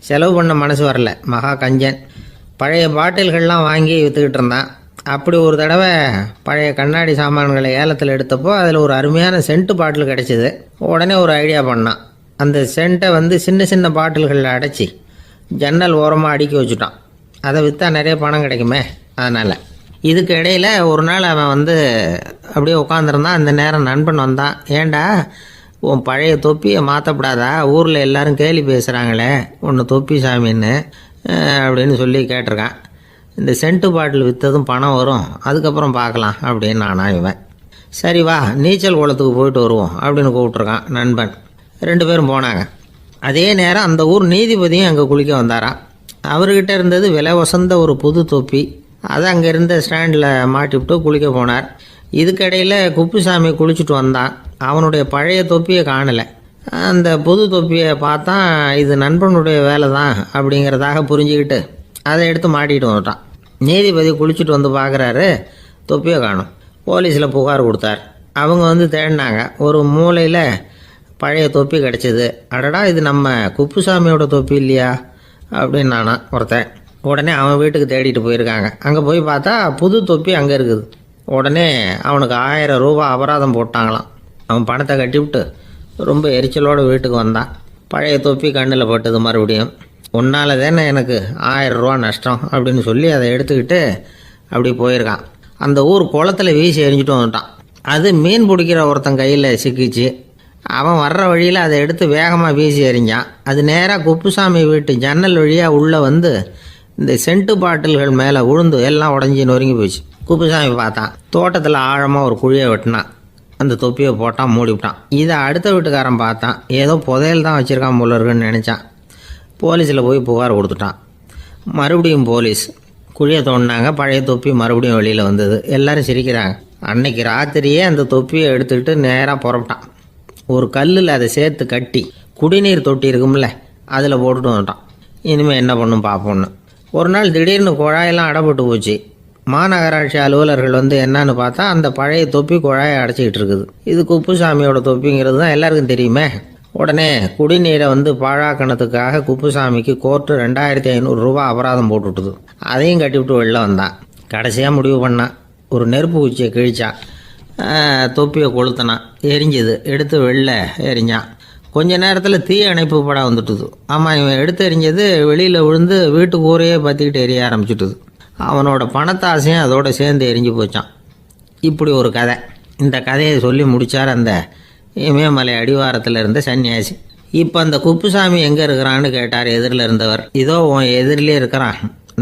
செலவு பண்ண மனசு வரல. மகா கஞ்சன். பழைய பாட்டில்கள்லாம் வாங்கி விற்றுக்கிட்டு இருந்தான். அப்படி ஒரு தடவை பழைய கண்ணாடி சாமான்களை ஏலத்தில் எடுத்தப்போ அதில் ஒரு அருமையான சென்ட்டு பாட்டில் கிடச்சிது. உடனே ஒரு ஐடியா பண்ணான். அந்த சென்ட்டை சின்ன சின்ன பாட்டில்களில் அடைச்சி ஜன்னல் ஓரமாக அடுக்கி வச்சுட்டான். அதை விற்றா நிறைய பணம் கிடைக்குமே. அதனால் இதுக்கு இடையில் ஒரு நாள் அவன் அப்படியே உட்காந்துருந்தான். அந்த நேரம் நண்பன் வந்தான். ஏண்டா உன் பழைய தொப்பியை மாற்றப்படாதா, ஊரில் எல்லோரும் கேலி பேசுகிறாங்களே ஒன்று தொப்பி சாமின்னு அப்படின்னு சொல்லி கேட்டிருக்கான். இந்த சென்ட்டு பாட்டில் விற்றதும் பணம் வரும், அதுக்கப்புறம் பார்க்கலாம் அப்படின்னு நானா இவன். சரி வா நீச்சல் குளத்துக்கு போயிட்டு வருவோம் அப்படின்னு கூப்பிட்ருக்கான் நண்பன். 2 பேரும் போனாங்க. அதே நேரம் அந்த ஊர் நீதிபதியும் அங்கே குளிக்க வந்தாராம். அவர்கிட்ட இருந்தது விலை வசந்த ஒரு புது தொப்பி. அதை அங்கே இருந்த ஸ்டாண்டில் மாட்டிவிட்டு குளிக்க போனார். இதுக்கிடையில் குப்புசாமி குளிச்சுட்டு வந்தான். அவனுடைய பழைய தொப்பியை காணலை. அந்த புது தொப்பியை பார்த்தா இது நண்பனுடைய வேலை தான் அப்படிங்கிறதாக புரிஞ்சுக்கிட்டு அதை எடுத்து மாட்டிகிட்டு வந்துட்டான். நீதிபதி குளிச்சுட்டு வந்து பார்க்குறாரு, தொப்பியை காணும். போலீஸில் புகார் கொடுத்தார். அவங்க தேடினாங்க. ஒரு மூலையில் பழைய தொப்பி கிடச்சிது. அடடா இது நம்ம குப்புசாமியோட தொப்பி இல்லையா அப்படின்னு நானா ஒருத்தன். உடனே அவன் வீட்டுக்கு தேடிட்டு போயிருக்காங்க. அங்கே போய் பார்த்தா புது தொப்பி அங்கே இருக்குது. உடனே அவனுக்கு 1000 ரூபா அபராதம் போட்டாங்களாம். அவன் பணத்தை கட்டிவிட்டு ரொம்ப எரிச்சலோடு வீட்டுக்கு வந்தான். பழைய தொப்பி கண்ணில் பட்டது. மறுபடியும் உன்னால் தானே எனக்கு 1000 ரூபா நஷ்டம் அப்படின்னு சொல்லி அதை எடுத்துக்கிட்டு அப்படி போயிருக்கான். அந்த ஊர் குளத்தில் வீசி எரிஞ்சிட்டு வந்துட்டான். அது மீன் பிடிக்கிற ஒருத்தன் கையில் சிக்கிச்சு. அவன் வர்ற வழியில் அதை எடுத்து வேகமாக வீசி எறிஞ்சான். அது நேராக குப்புசாமி வீட்டு ஜன்னல் வழியாக உள்ளே இந்த சென்ட்டு பாட்டில்கள் மேலே உழுந்து எல்லாம் உடஞ்சி நொறுங்கி போச்சு. குப்புசாமி பார்த்தான். தோட்டத்தில் ஆழமாக ஒரு குழியை வெட்டினான். அந்த தொப்பியை போட்டான், மூடிவிட்டான். இதை அடுத்த வீட்டுக்காரன் பார்த்தான். ஏதோ புதையல் தான் வச்சுருக்கான் போல இருக்குன்னு நினச்சான். போலீஸில் போய் புகார் கொடுத்துட்டான். மறுபடியும் போலீஸ் குழியை தோண்டினாங்க. பழைய தொப்பி மறுபடியும் வெளியில் வந்தது. எல்லோரும் சிரிக்கிறாங்க. அன்னைக்கு ராத்திரியே அந்த தொப்பியை எடுத்துக்கிட்டு நேராக புறப்பட்டான். ஒரு கல்லில் அதை சேர்த்து கட்டி குடிநீர் தொட்டி இருக்கும்ல அதில் போட்டுட்டு வந்துட்டான். இனிமேல் என்ன பண்ணும் பார்ப்போன்னு. ஒரு நாள் திடீர்னு குழாயெல்லாம் அடைப்பட்டு போச்சு. மாநகராட்சி அலுவலர்கள் என்னன்னு பார்த்தா அந்த பழைய தொப்பி குழாயை அடைச்சிக்கிட்டு இருக்குது. இது குப்புசாமியோட தொப்பிங்கிறது தான் எல்லாருக்கும் தெரியுமே. உடனே குடிநீரை பாழாக்கணத்துக்காக குப்புசாமிக்கு கோர்ட்டு 2500 ரூபா அபராதம் போட்டுவிட்டுது. அதையும் கட்டிவிட்டு வெளில வந்தான். கடைசியாக முடிவு பண்ணான். ஒரு நெருப்பு குச்சியை கிழிச்சான். தொப்பியை கொளுத்தினான். எரிஞ்சுது. எடுத்து வெளில எரிஞ்சான். கொஞ்ச நேரத்தில் தீ அணைப்பு படம் வந்துட்டுது. ஆமாம், இவன் எடுத்து எரிஞ்சது வெளியில் விழுந்து வீட்டு கூரையே பற்றிக்கிட்டு எரிய ஆரம்பிச்சுட்டுது. அவனோட பணத்தாசையும் அதோடு சேர்ந்து எரிஞ்சு போச்சான். இப்படி ஒரு கதை. இந்த கதையை சொல்லி முடித்தார் அந்த இமயமலை அடிவாரத்தில் இருந்த சன்னியாசி. இப்போ அந்த குப்புசாமி எங்கே இருக்கிறான்னு கேட்டார் எதிரில் இருந்தவர். இதோ உன் எதிரிலே இருக்கிறான்,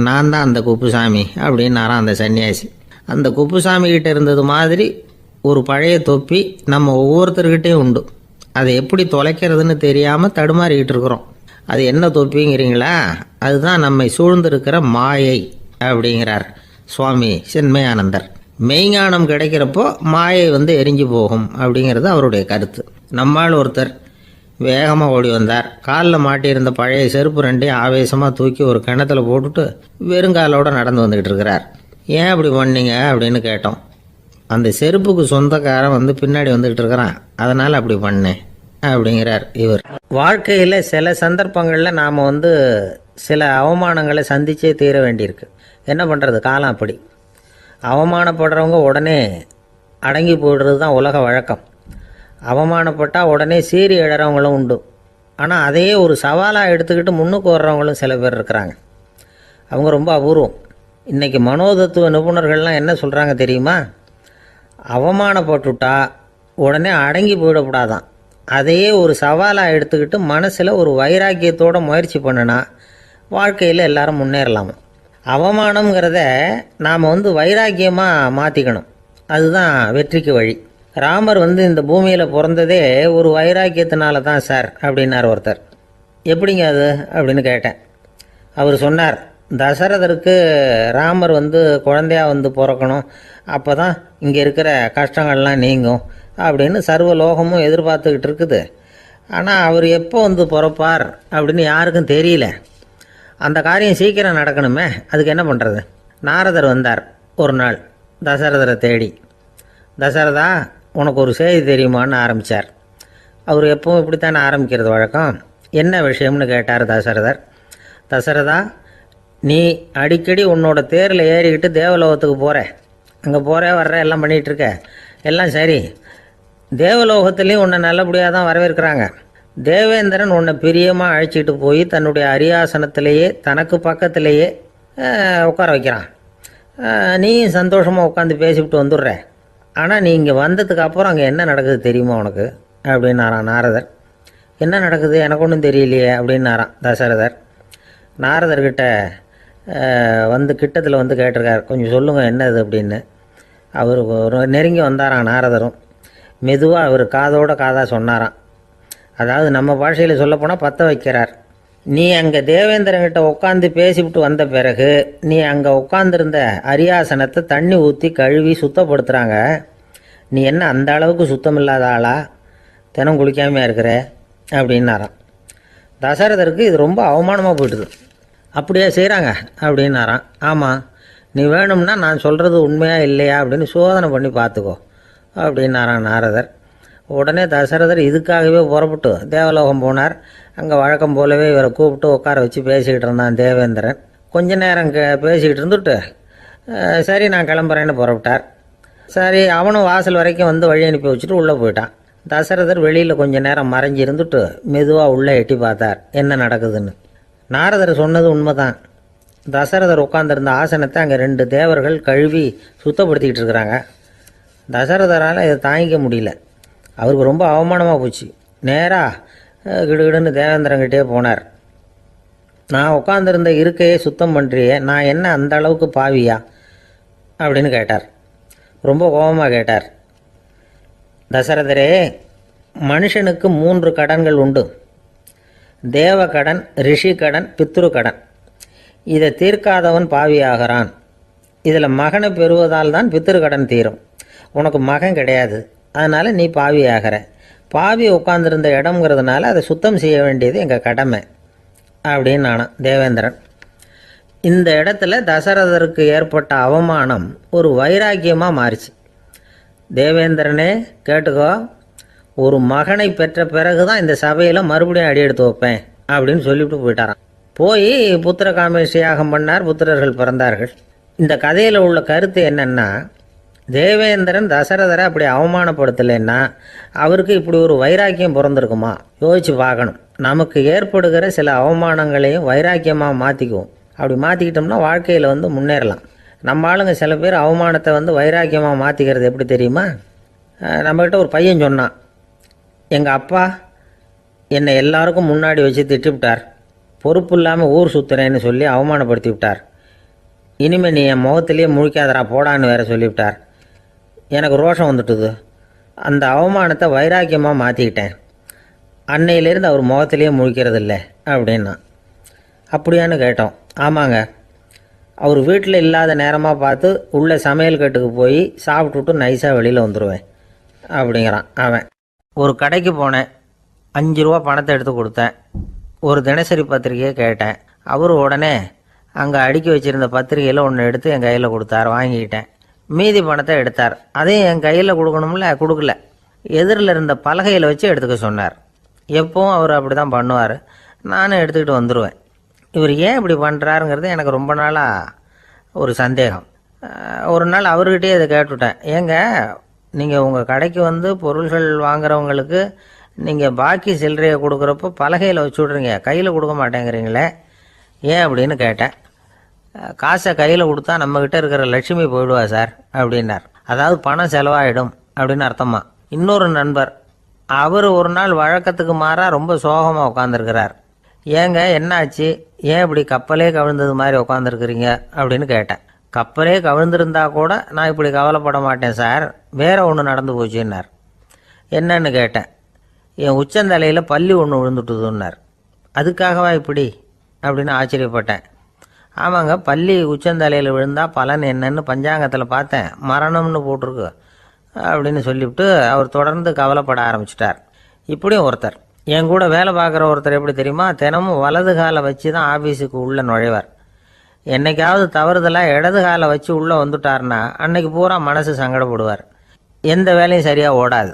நான் தான் அந்த குப்புசாமி அப்படின்னாரான் அந்த சன்னியாசி. அந்த குப்புசாமி கிட்ட இருந்தது மாதிரி ஒரு பழைய தொப்பி நம்ம ஒவ்வொருத்தர்கிட்டையும் உண்டு. அதை எப்படி தொலைக்கிறதுன்னு தெரியாமல் தடுமாறிக்கிட்டு இருக்கிறோம். அது என்ன தொப்பிங்கிறீங்களா? அதுதான் நம்மை சூழ்ந்திருக்கிற மாயை அப்படிங்கிறார் சுவாமி சின்மயானந்தர். மெய்ஞானம் கிடைக்கிறப்போ மாயை எரிஞ்சு போகும் அப்படிங்கிறது அவருடைய கருத்து. நம்மால் ஒருத்தர் வேகமாக ஓடி வந்தார். காலில் மாட்டியிருந்த பழைய செருப்பு 2 ஆவேசமாக தூக்கி ஒரு கிணத்துல போட்டுட்டு வெறுங்காலோடு நடந்து வந்துக்கிட்டு இருக்கிறார். ஏன் அப்படி பண்ணீங்க அப்படின்னு கேட்டோம். அந்த செருப்புக்கு சொந்தக்காரன் பின்னாடி வந்துக்கிட்டு இருக்கிறான், அதனால் அப்படி பண்ணேன் அப்படிங்கிறார் இவர். வாழ்க்கையில் சில சந்தர்ப்பங்களில் நாம் சில அவமானங்களை சந்திச்சே தீர வேண்டியிருக்கு. என்ன பண்ணுறது, காலம் அப்படி. அவமானப்படுறவங்க உடனே அடங்கி போய்டுறது தான் உலக வழக்கம். அவமானப்பட்டால் உடனே சீறி எழறவங்களும் உண்டு. ஆனால் அதையே ஒரு சவாலாக எடுத்துக்கிட்டு முன்னுக்கு வர்றவங்களும் சில பேர் இருக்கிறாங்க. அவங்க ரொம்ப அபூர்வம். இன்றைக்கி மனோதத்துவ நிபுணர்கள்லாம் என்ன சொல்கிறாங்க தெரியுமா? அவமானப்பட்டுட்டா உடனே அடங்கி போயிடக்கூடாதான். அதையே ஒரு சவாலாக எடுத்துக்கிட்டு மனசில் ஒரு வைராக்கியத்தோடு முயற்சி பண்ணினா வாழ்க்கையில் எல்லாரும் முன்னேறலாம். அவமானங்கிறத நாம் வைராக்கியமாக மாற்றிக்கணும். அதுதான் வெற்றிக்கு வழி. ராமர் இந்த பூமியில் பிறந்ததே ஒரு வைராக்கியத்தினால தான் சார் அப்படின்னார் ஒருத்தர். எப்படிங்க அது அப்படின்னு கேட்டேன். அவர் சொன்னார், தசரதருக்கு ராமர் குழந்தையாக பிறக்கணும், அப்போ தான் இங்கே இருக்கிற கஷ்டங்கள்லாம் நீங்கும் அப்படின்னு சர்வ லோகமும் எதிர்பார்த்துக்கிட்டு இருக்குது. ஆனால் அவர் எப்போ வந்து பிறப்பார் அப்படின்னு யாருக்கும் தெரியல. அந்த காரியம் சீக்கிரம் நடக்கணுமே, அதுக்கு என்ன பண்ணுறது? நாரதர் வந்தார் ஒரு நாள் தசரதரை தேடி. தசரதா, உனக்கு ஒரு செய்தி தெரியுமான்னு ஆரம்பித்தார். அவர் எப்பவும் இப்படித்தானே ஆரம்பிக்கிறது வழக்கம். என்ன விஷயம்னு கேட்டார் தசரதர். தசரதா, நீ அடிக்கடி உன்னோட தேரில் ஏறிக்கிட்டு தேவலோகத்துக்கு போகிற, அங்கே போகிற வர்ற எல்லாம் பண்ணிகிட்ருக்க, எல்லாம் சரி. தேவலோகத்துலேயும் உன்னை நல்லபடியாக தான் வரவேற்கிறாங்க. தேவேந்திரன் உன்னை பிரியமாக அழைச்சிட்டு போய் தன்னுடைய அரியாசனத்திலேயே தனக்கு பக்கத்திலேயே உட்கார வைக்கிறான். நீயும் சந்தோஷமாக உட்காந்து பேசிவிட்டு வந்துடுற. ஆனால் நீ இங்கே வந்ததுக்கு அப்புறம் அங்கே என்ன நடக்குது தெரியுமா உனக்கு அப்படின்னாரான் நாரதர். என்ன நடக்குது எனக்கு ஒன்றும் தெரியலையே அப்படின்னாரான் தசரதர். நாரதர்கிட்ட வந்து கிட்டத்தில் வந்து கேட்டிருக்கார், கொஞ்சம் சொல்லுங்கள் என்னது அப்படின்னு. அவர் நெருங்கி வந்தாரான் நாரதரும். மெதுவாக அவர் காதோட காதாக சொன்னாராம். அதாவது நம்ம பாஷையில் சொல்லப்போனால் பற்ற வைக்கிறார். நீ அங்கே தேவேந்திரங்கிட்ட உட்காந்து பேசிவிட்டு வந்த பிறகு நீ அங்கே உட்காந்துருந்த அரியாசனத்தை தண்ணி ஊற்றி கழுவி சுத்தப்படுத்துகிறாங்க. நீ என்ன அந்த அளவுக்கு சுத்தம் இல்லாத ஆளா, தினம் குளிக்காமையாக இருக்கிற அப்படின்னாராம். தசரதருக்கு இது ரொம்ப அவமானமாக போயிட்டுது. அப்படியே செய்கிறாங்க அப்படின்னாராம். ஆமாம், நீ வேணும்னா நான் சொல்கிறது உண்மையா இல்லையா அப்படின்னு சோதனை பண்ணி பார்த்துக்கோ அப்படின்னாரான் நாரதர். உடனே தசரதர் இதுக்காகவே புறப்பட்டு தேவலோகம் போனார். அங்கே வழக்கம் போலவே இவரை கூப்பிட்டு உட்கார வச்சு பேசிக்கிட்டு இருந்தான் தேவேந்திரன். கொஞ்ச நேரம் பேசிக்கிட்டு இருந்துட்டு சரி நான் கிளம்புறேன்னு புறப்பட்டார். சரி, அவனும் வாசல் வரைக்கும் வந்து வழி அனுப்பி வச்சுட்டு உள்ளே போயிட்டான். தசரதர் வெளியில் கொஞ்ச நேரம் மறைஞ்சி இருந்துட்டு மெதுவாக உள்ளே எட்டி பார்த்தார் என்ன நடக்குதுன்னு. நாரதர் சொன்னது உண்மைதான். தசரதர் உட்காந்துருந்த ஆசனத்தை அங்கே 2 தேவர்கள் கழுவி சுத்தப்படுத்திக்கிட்டு இருக்கிறாங்க. தசரதரால் இதை தாங்கிக்க முடியல. அவருக்கு ரொம்ப அவமானமாக போச்சு. நேராக கிடுகிடுன்னு தேவேந்திரங்கிட்டே போனார். நான் உட்காந்துருந்த இருக்கையே சுத்தம் பண்ணுறியே, நான் என்ன அந்த அளவுக்கு பாவியா அப்படின்னு கேட்டார். ரொம்ப கோபமாக கேட்டார். தசரதரே, மனுஷனுக்கு 3 கடன்கள் உண்டு. தேவ கடன், ரிஷி கடன், பித்ரு கடன். இதை தீர்க்காதவன் பாவியாகிறான். இதில் மகனை பெறுவதால் தான் பித்ரு கடன் தீரும். உனக்கு மகன் கிடையாது, அதனால் நீ பாவி ஆகிற. பாவி உட்காந்துருந்த இடம்ங்கிறதுனால அதை சுத்தம் செய்ய வேண்டியது எங்கள் கடமை அப்படின்னு நானான் தேவேந்திரன். இந்த இடத்துல தசரதருக்கு ஏற்பட்ட அவமானம் ஒரு வைராக்கியமாக மாறிச்சு. தேவேந்திரனே கேட்டுக்கோ, ஒரு மகனை பெற்ற பிறகு தான் இந்த சபையில் மறுபடியும் அடி எடுத்து வைப்பேன் அப்படின்னு சொல்லிவிட்டு போயிட்டாரான். போய் புத்திர காமேஷ் யாகம் பண்ணார். புத்திரர்கள் பிறந்தார்கள். இந்த கதையில் உள்ள கருத்து என்னென்னா, தேவேந்திரன் தசரதரை அப்படி அவமானப்படுத்தலைன்னா அவருக்கு இப்படி ஒரு வைராக்கியம் பிறந்திருக்குமா யோசிச்சு பார்க்கணும். நமக்கு ஏற்படுகிற சில அவமானங்களையும் வைராக்கியமாக மாற்றிக்குவோம். அப்படி மாற்றிக்கிட்டோம்னா வாழ்க்கையில் வந்து முன்னேறலாம். நம்ம ஆளுங்க சில பேர் அவமானத்தை வந்து வைராக்கியமாக மாற்றிக்கிறது எப்படி தெரியுமா? நம்மக்கிட்ட ஒரு பையன் சொன்னான், எங்கள் அப்பா என்னை எல்லாருக்கும் முன்னாடி வச்சு திட்டிவிட்டார், பொறுப்பு இல்லாமல் ஊர் சுற்றுறேன்னு சொல்லி அவமானப்படுத்தி விட்டார். இனிமேல் நீ என் முகத்திலேயே முழிக்காதரா போடான்னு வேற சொல்லிவிட்டார். எனக்கு ரோஷம் வந்துட்டுது. அந்த அவமானத்தை வைராக்கியமாக மாற்றிக்கிட்டேன். அன்னையிலேருந்து அவர் முகத்திலேயே முழிக்கிறது இல்லை அப்படின்னா. அப்படியான்னு கேட்டோம். ஆமாங்க, அவர் வீட்டில் இல்லாத நேரமாக பார்த்து உள்ளே சமையல் கட்டுக்கு போய் சாப்பிட்டுட்டு நைஸாக வெளியில் வந்துடுவேன் அப்படிங்கிறான் அவன். ஒரு கடைக்கு போனேன், 5 ரூபா பணத்தை எடுத்து கொடுத்தேன். ஒரு தினசரி பத்திரிக்கையை கேட்டேன். அவர் உடனே அங்கே அடுக்கி வச்சுருந்த பத்திரிகையில் ஒன்று எடுத்து என் கையில் கொடுத்தார். வாங்கிக்கிட்டேன். மீதி பணத்தை எடுத்தார். அதையும் என் கையில் கொடுக்கணும்ல, கொடுக்கல. எதிரில் இருந்த பலகையில் வச்சு எடுத்துக்க சொன்னார். எப்பவும் அவர் அப்படி தான் பண்ணுவார். நானும் எடுத்துக்கிட்டு வந்துடுவேன். இவர் ஏன் இப்படி பண்ணுறாருங்கிறது எனக்கு ரொம்ப நாளாக ஒரு சந்தேகம். ஒரு நாள் அவர்கிட்டயே இதை கேட்டுவிட்டேன். ஏங்க, நீங்கள் உங்கள் கடைக்கு வந்து பொருள்கள் வாங்குறவங்களுக்கு நீங்கள் பாக்கி சில்லறையை கொடுக்குறப்போ பலகையில் வச்சு விட்றீங்க, கையில் கொடுக்க மாட்டேங்கிறீங்களே, ஏன் அப்படின்னு கேட்டேன். காசை கையில் கொடுத்தா நம்மக்கிட்ட இருக்கிற லட்சுமி போயிடுவா சார் அப்படின்னார். அதாவது பணம் செலவாயிடும் அப்படின்னு அர்த்தமா. இன்னொரு நண்பர், அவர் ஒரு நாள் வழக்கத்துக்கு மாறாக ரொம்ப சோகமாக உட்காந்துருக்கிறார். ஏங்க என்னாச்சு, ஏன் இப்படி கப்பலே கவிழ்ந்தது மாதிரி உட்காந்துருக்குறீங்க அப்படின்னு கேட்டேன். கப்பலே கவிழ்ந்திருந்தா கூட நான் இப்படி கவலைப்பட மாட்டேன் சார், வேற ஒன்று நடந்து போச்சுன்னார். என்னன்னு கேட்டேன். என் உச்சந்தலையில் பல்லி ஒன்று விழுந்துட்டுதுன்னார். அதுக்காகவா இப்படி அப்படின்னு ஆச்சரியப்பட்டேன். ஆமாங்க, பல்லி உச்சந்தலையில் விழுந்தால் பலன் என்னன்னு பஞ்சாங்கத்தில் பார்த்தேன், மரணம்னு போட்டிருக்கு அப்படின்னு சொல்லிவிட்டு அவர் தொடர்ந்து கவலைப்பட ஆரம்பிச்சிட்டார். இப்படியும் ஒருத்தர். என் கூட வேலை பார்க்குற ஒருத்தர் எப்படி தெரியுமா, தினமும் வலது காலை வச்சு தான் ஆஃபீஸுக்கு உள்ளே நுழைவார். என்னைக்காவது தவறுதலாக இடது காலை வச்சு உள்ளே வந்துட்டார்னா அன்னைக்கு பூரா மனசு சங்கடப்படுவார். எந்த வேலையும் சரியாக ஓடாது.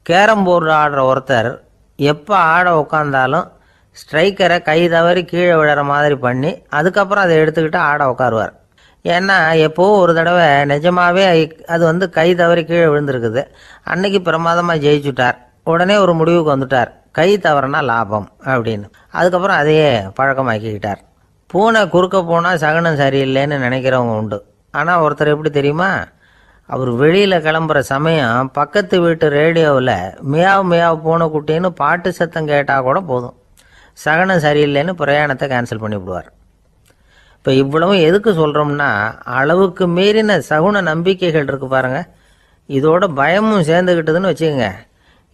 கேரம் போர்டு ஆடுற ஒருத்தர் எப்போ ஆட உட்காந்தாலும் ஸ்ட்ரைக்கரை கை தவறி கீழே விழுற மாதிரி பண்ணி அதுக்கப்புறம் அதை எடுத்துக்கிட்டு ஆட உட்காருவார். ஏன்னா எப்போவோ ஒரு தடவை நிஜமாகவே அது கை தவறி கீழே விழுந்திருக்குது. அன்னைக்கு பிரமாதமாக ஜெயிச்சுட்டார். உடனே ஒரு முடிவுக்கு வந்துட்டார், கை தவறுனா லாபம் அப்படின்னு. அதுக்கப்புறம் அதையே பழக்கமாக்கிக்கிட்டார். பூனை குறுக்க போனால் சகுனம் சரியில்லைன்னு நினைக்கிறவங்க உண்டு. ஆனால் ஒருத்தர் எப்படி தெரியுமா, அவர் வெளியில் கிளம்புற சமயம் பக்கத்து வீட்டு ரேடியோவில் மியாவ் மியாவ் பூனை குட்டின்னு பாட்டு சத்தம் கேட்டால் கூட போதும், சகுனம் சரியில்லைன்னு பிரயாணத்தை கேன்சல் பண்ணிவிடுவார். இப்போ இவ்வளவும் எதுக்கு சொல்கிறோம்னா, அளவுக்கு மீறின சகுன நம்பிக்கைகள் இருக்குது பாருங்கள், இதோட பயமும் சேர்ந்துக்கிட்டதுன்னு வச்சுக்கோங்க,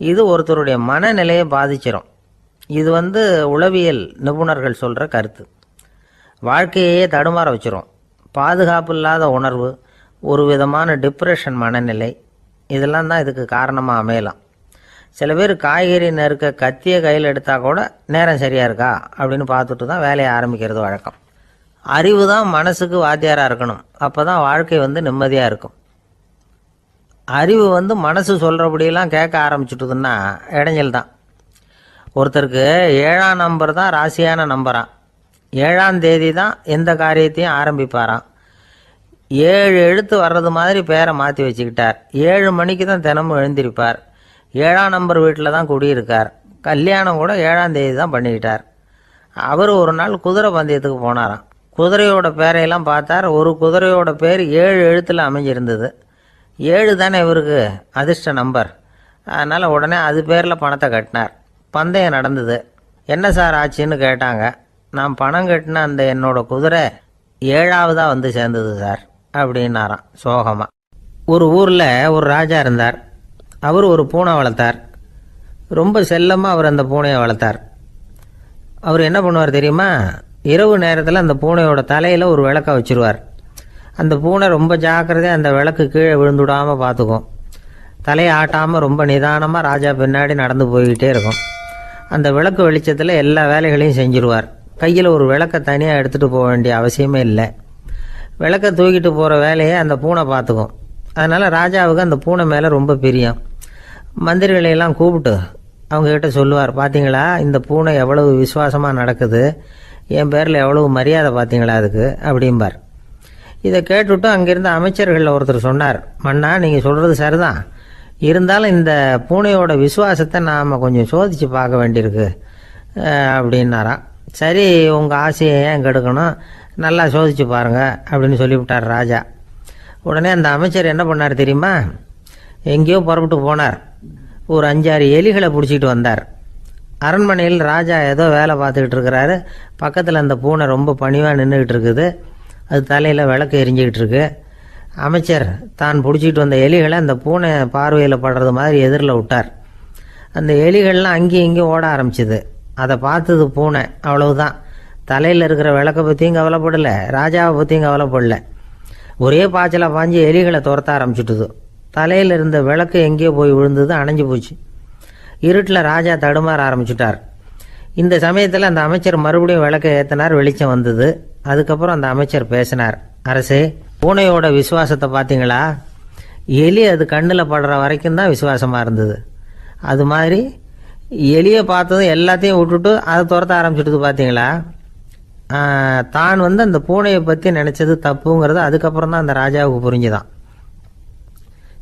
இது ஒருத்தருடைய மனநிலையை பாதிச்சிடும். இது உளவியல் நிபுணர்கள் சொல்கிற கருத்து. வாழ்க்கையே தடுமாற வச்சிரும். பாதுகாப்பு இல்லாத உணர்வு, ஒரு விதமான டிப்ரெஷன் மனநிலை, இதெல்லாம் தான் இதுக்கு காரணமாக அமையலாம். சில பேர் காய்கறி நறுக்க கத்தியை கையில் எடுத்தால் கூட நேரம் சரியாக இருக்கா அப்படின்னு பார்த்துட்டு தான் வேலையை ஆரம்பிக்கிறது வழக்கம். அறிவு தான் மனசுக்கு வாத்தியாராக இருக்கணும். அப்போ தான் வாழ்க்கை நிம்மதியாக இருக்கும். அறிவு மனசு சொல்கிறபடியெல்லாம் கேட்க ஆரம்பிச்சுட்டுதுன்னா இடைஞ்சல் தான். ஒருத்தருக்கு 7ஆம் நம்பர் தான் ராசியான நம்பரான். 7ஆம் தேதி தான் எந்த காரியத்தையும் ஆரம்பிப்பாராம். 7 எழுத்து வர்றது மாதிரி பேரை மாற்றி வச்சுக்கிட்டார். 7 மணிக்கு தான் தினமும் எழுந்திருப்பார். 7ஆம் நம்பர் வீட்டில் தான் குடியிருக்கார். கல்யாணம் கூட 7ஆம் தேதி தான் பண்ணிக்கிட்டார். அவர் ஒரு நாள் குதிரை பந்தயத்துக்கு போனாராம். குதிரையோட பேரையெல்லாம் பார்த்தார். ஒரு குதிரையோட பேர் 7 எழுத்தில் அமைஞ்சிருந்தது. 7 தானே இவருக்கு அதிர்ஷ்ட நம்பர். அதனால் உடனே அது பேரில் பணத்தை கட்டினார். பந்தயம் நடந்தது. என்ன சார் ஆச்சுன்னு கேட்டாங்க. நான் பணம் கட்டின அந்த என்னோட குதிரை 7ஆவதாக சேர்ந்தது சார் அப்படின்னாராம் சோகமாக. ஒரு ஊரில் ஒரு ராஜா இருந்தார். அவர் ஒரு பூனை வளர்த்தார். ரொம்ப செல்லமாக அவர் அந்த பூனையை வளர்த்தார். அவர் என்ன பண்ணுவார் தெரியுமா, இரவு நேரத்தில் அந்த பூனையோட தலையில் ஒரு விளக்கை வச்சுருவார். அந்த பூனை ரொம்ப ஜாக்கிரதையாக அந்த விளக்கு கீழே விழுந்துடாமல் பார்த்துக்கும். தலையை ஆட்டாமல் ரொம்ப நிதானமாக ராஜா பின்னாடி நடந்து போய்கிட்டே இருக்கும். அந்த விளக்கு வெளிச்சத்தில் எல்லா வேலைகளையும் செஞ்சுருவார். கையில் ஒரு விளக்கை தனியாக எடுத்துகிட்டு போக வேண்டிய அவசியமே இல்லை. விளக்கை தூக்கிட்டு போகிற வேலையை அந்த பூனை பார்த்துக்கும். அதனால் ராஜாவுக்கு அந்த பூனை மேலே ரொம்ப பிரியம். மந்திரிகளையெல்லாம் கூப்பிட்டு அவங்கக்கிட்ட சொல்லுவார், பார்த்தீங்களா இந்த பூனை எவ்வளவு விசுவாசமாக நடக்குது, என் பேரில் எவ்வளவு மரியாதை பார்த்தீங்களா அதுக்கு அப்படிம்பார். இதை கேட்டுவிட்டு அங்கேருந்து அமைச்சர்களில் ஒருத்தர் சொன்னார், மன்னா நீங்கள் சொல்கிறது சரிதான், இருந்தாலும் இந்த பூனையோட விசுவாசத்தை நாம் கொஞ்சம் சோதித்து பார்க்க வேண்டியிருக்கு அப்படின்னாராம். சரி, உங்கள் ஆசையை ஏன் கெடுக்கணும், நல்லா சோதிச்சு பாருங்கள் அப்படின்னு சொல்லிவிட்டார் ராஜா. உடனே அந்த அமைச்சர் என்ன பண்ணார் தெரியுமா, எங்கேயோ புறப்பட்டு போனார். ஒரு 5-6 எலிகளை பிடிச்சிட்டு வந்தார். அரண்மனையில் ராஜா ஏதோ வேலை பார்த்துக்கிட்டு இருக்கிறாரு. பக்கத்தில் அந்த பூனை ரொம்ப பணிவாக நின்றுக்கிட்டு இருக்குது. அது தலையில் விளக்கு எரிஞ்சிக்கிட்டு இருக்கு. அமைச்சர் தான் பிடிச்சிட்டு வந்த எலிகளை அந்த பூனை பார்வையில் படுறது மாதிரி எதிரில் விட்டார். அந்த எலிகள்லாம் அங்கேயும் இங்கேயும் ஓட ஆரம்பிச்சிது. அதை பார்த்தது பூனை, அவ்வளவுதான். தலையில் இருக்கிற விளக்கை பற்றியும் கவலைப்படலை, ராஜாவை பற்றியும் கவலைப்படலை. ஒரே பாய்ச்சலாக பாஞ்சு எலிகளை துரத்த ஆரம்பிச்சுட்டுது. தலையில் இருந்த விளக்கு எங்கேயோ போய் விழுந்தது, அணைஞ்சு போச்சு. இருட்டில் ராஜா தடுமாற ஆரம்பிச்சுட்டார். இந்த சமயத்தில் அந்த அமைச்சர் மறுபடியும் விளக்கை ஏற்றினார். வெளிச்சம் வந்தது. அதுக்கப்புறம் அந்த அமைச்சர் பேசினார், அரசே, பூனையோட விசுவாசத்தை பார்த்தீங்களா, எலி அது கண்ணில் படுற வரைக்கும் தான் விசுவாசமாக இருந்தது. அது மாதிரி எலியை பார்த்ததும் எல்லாத்தையும் விட்டுட்டு அதை துரத்த ஆரம்பிச்சுட்டு பார்த்தீங்களா. தான் அந்த பூனையை பற்றி நினச்சது தப்புங்கிறது அதுக்கப்புறம் தான் அந்த ராஜாவுக்கு புரிஞ்சுதான்.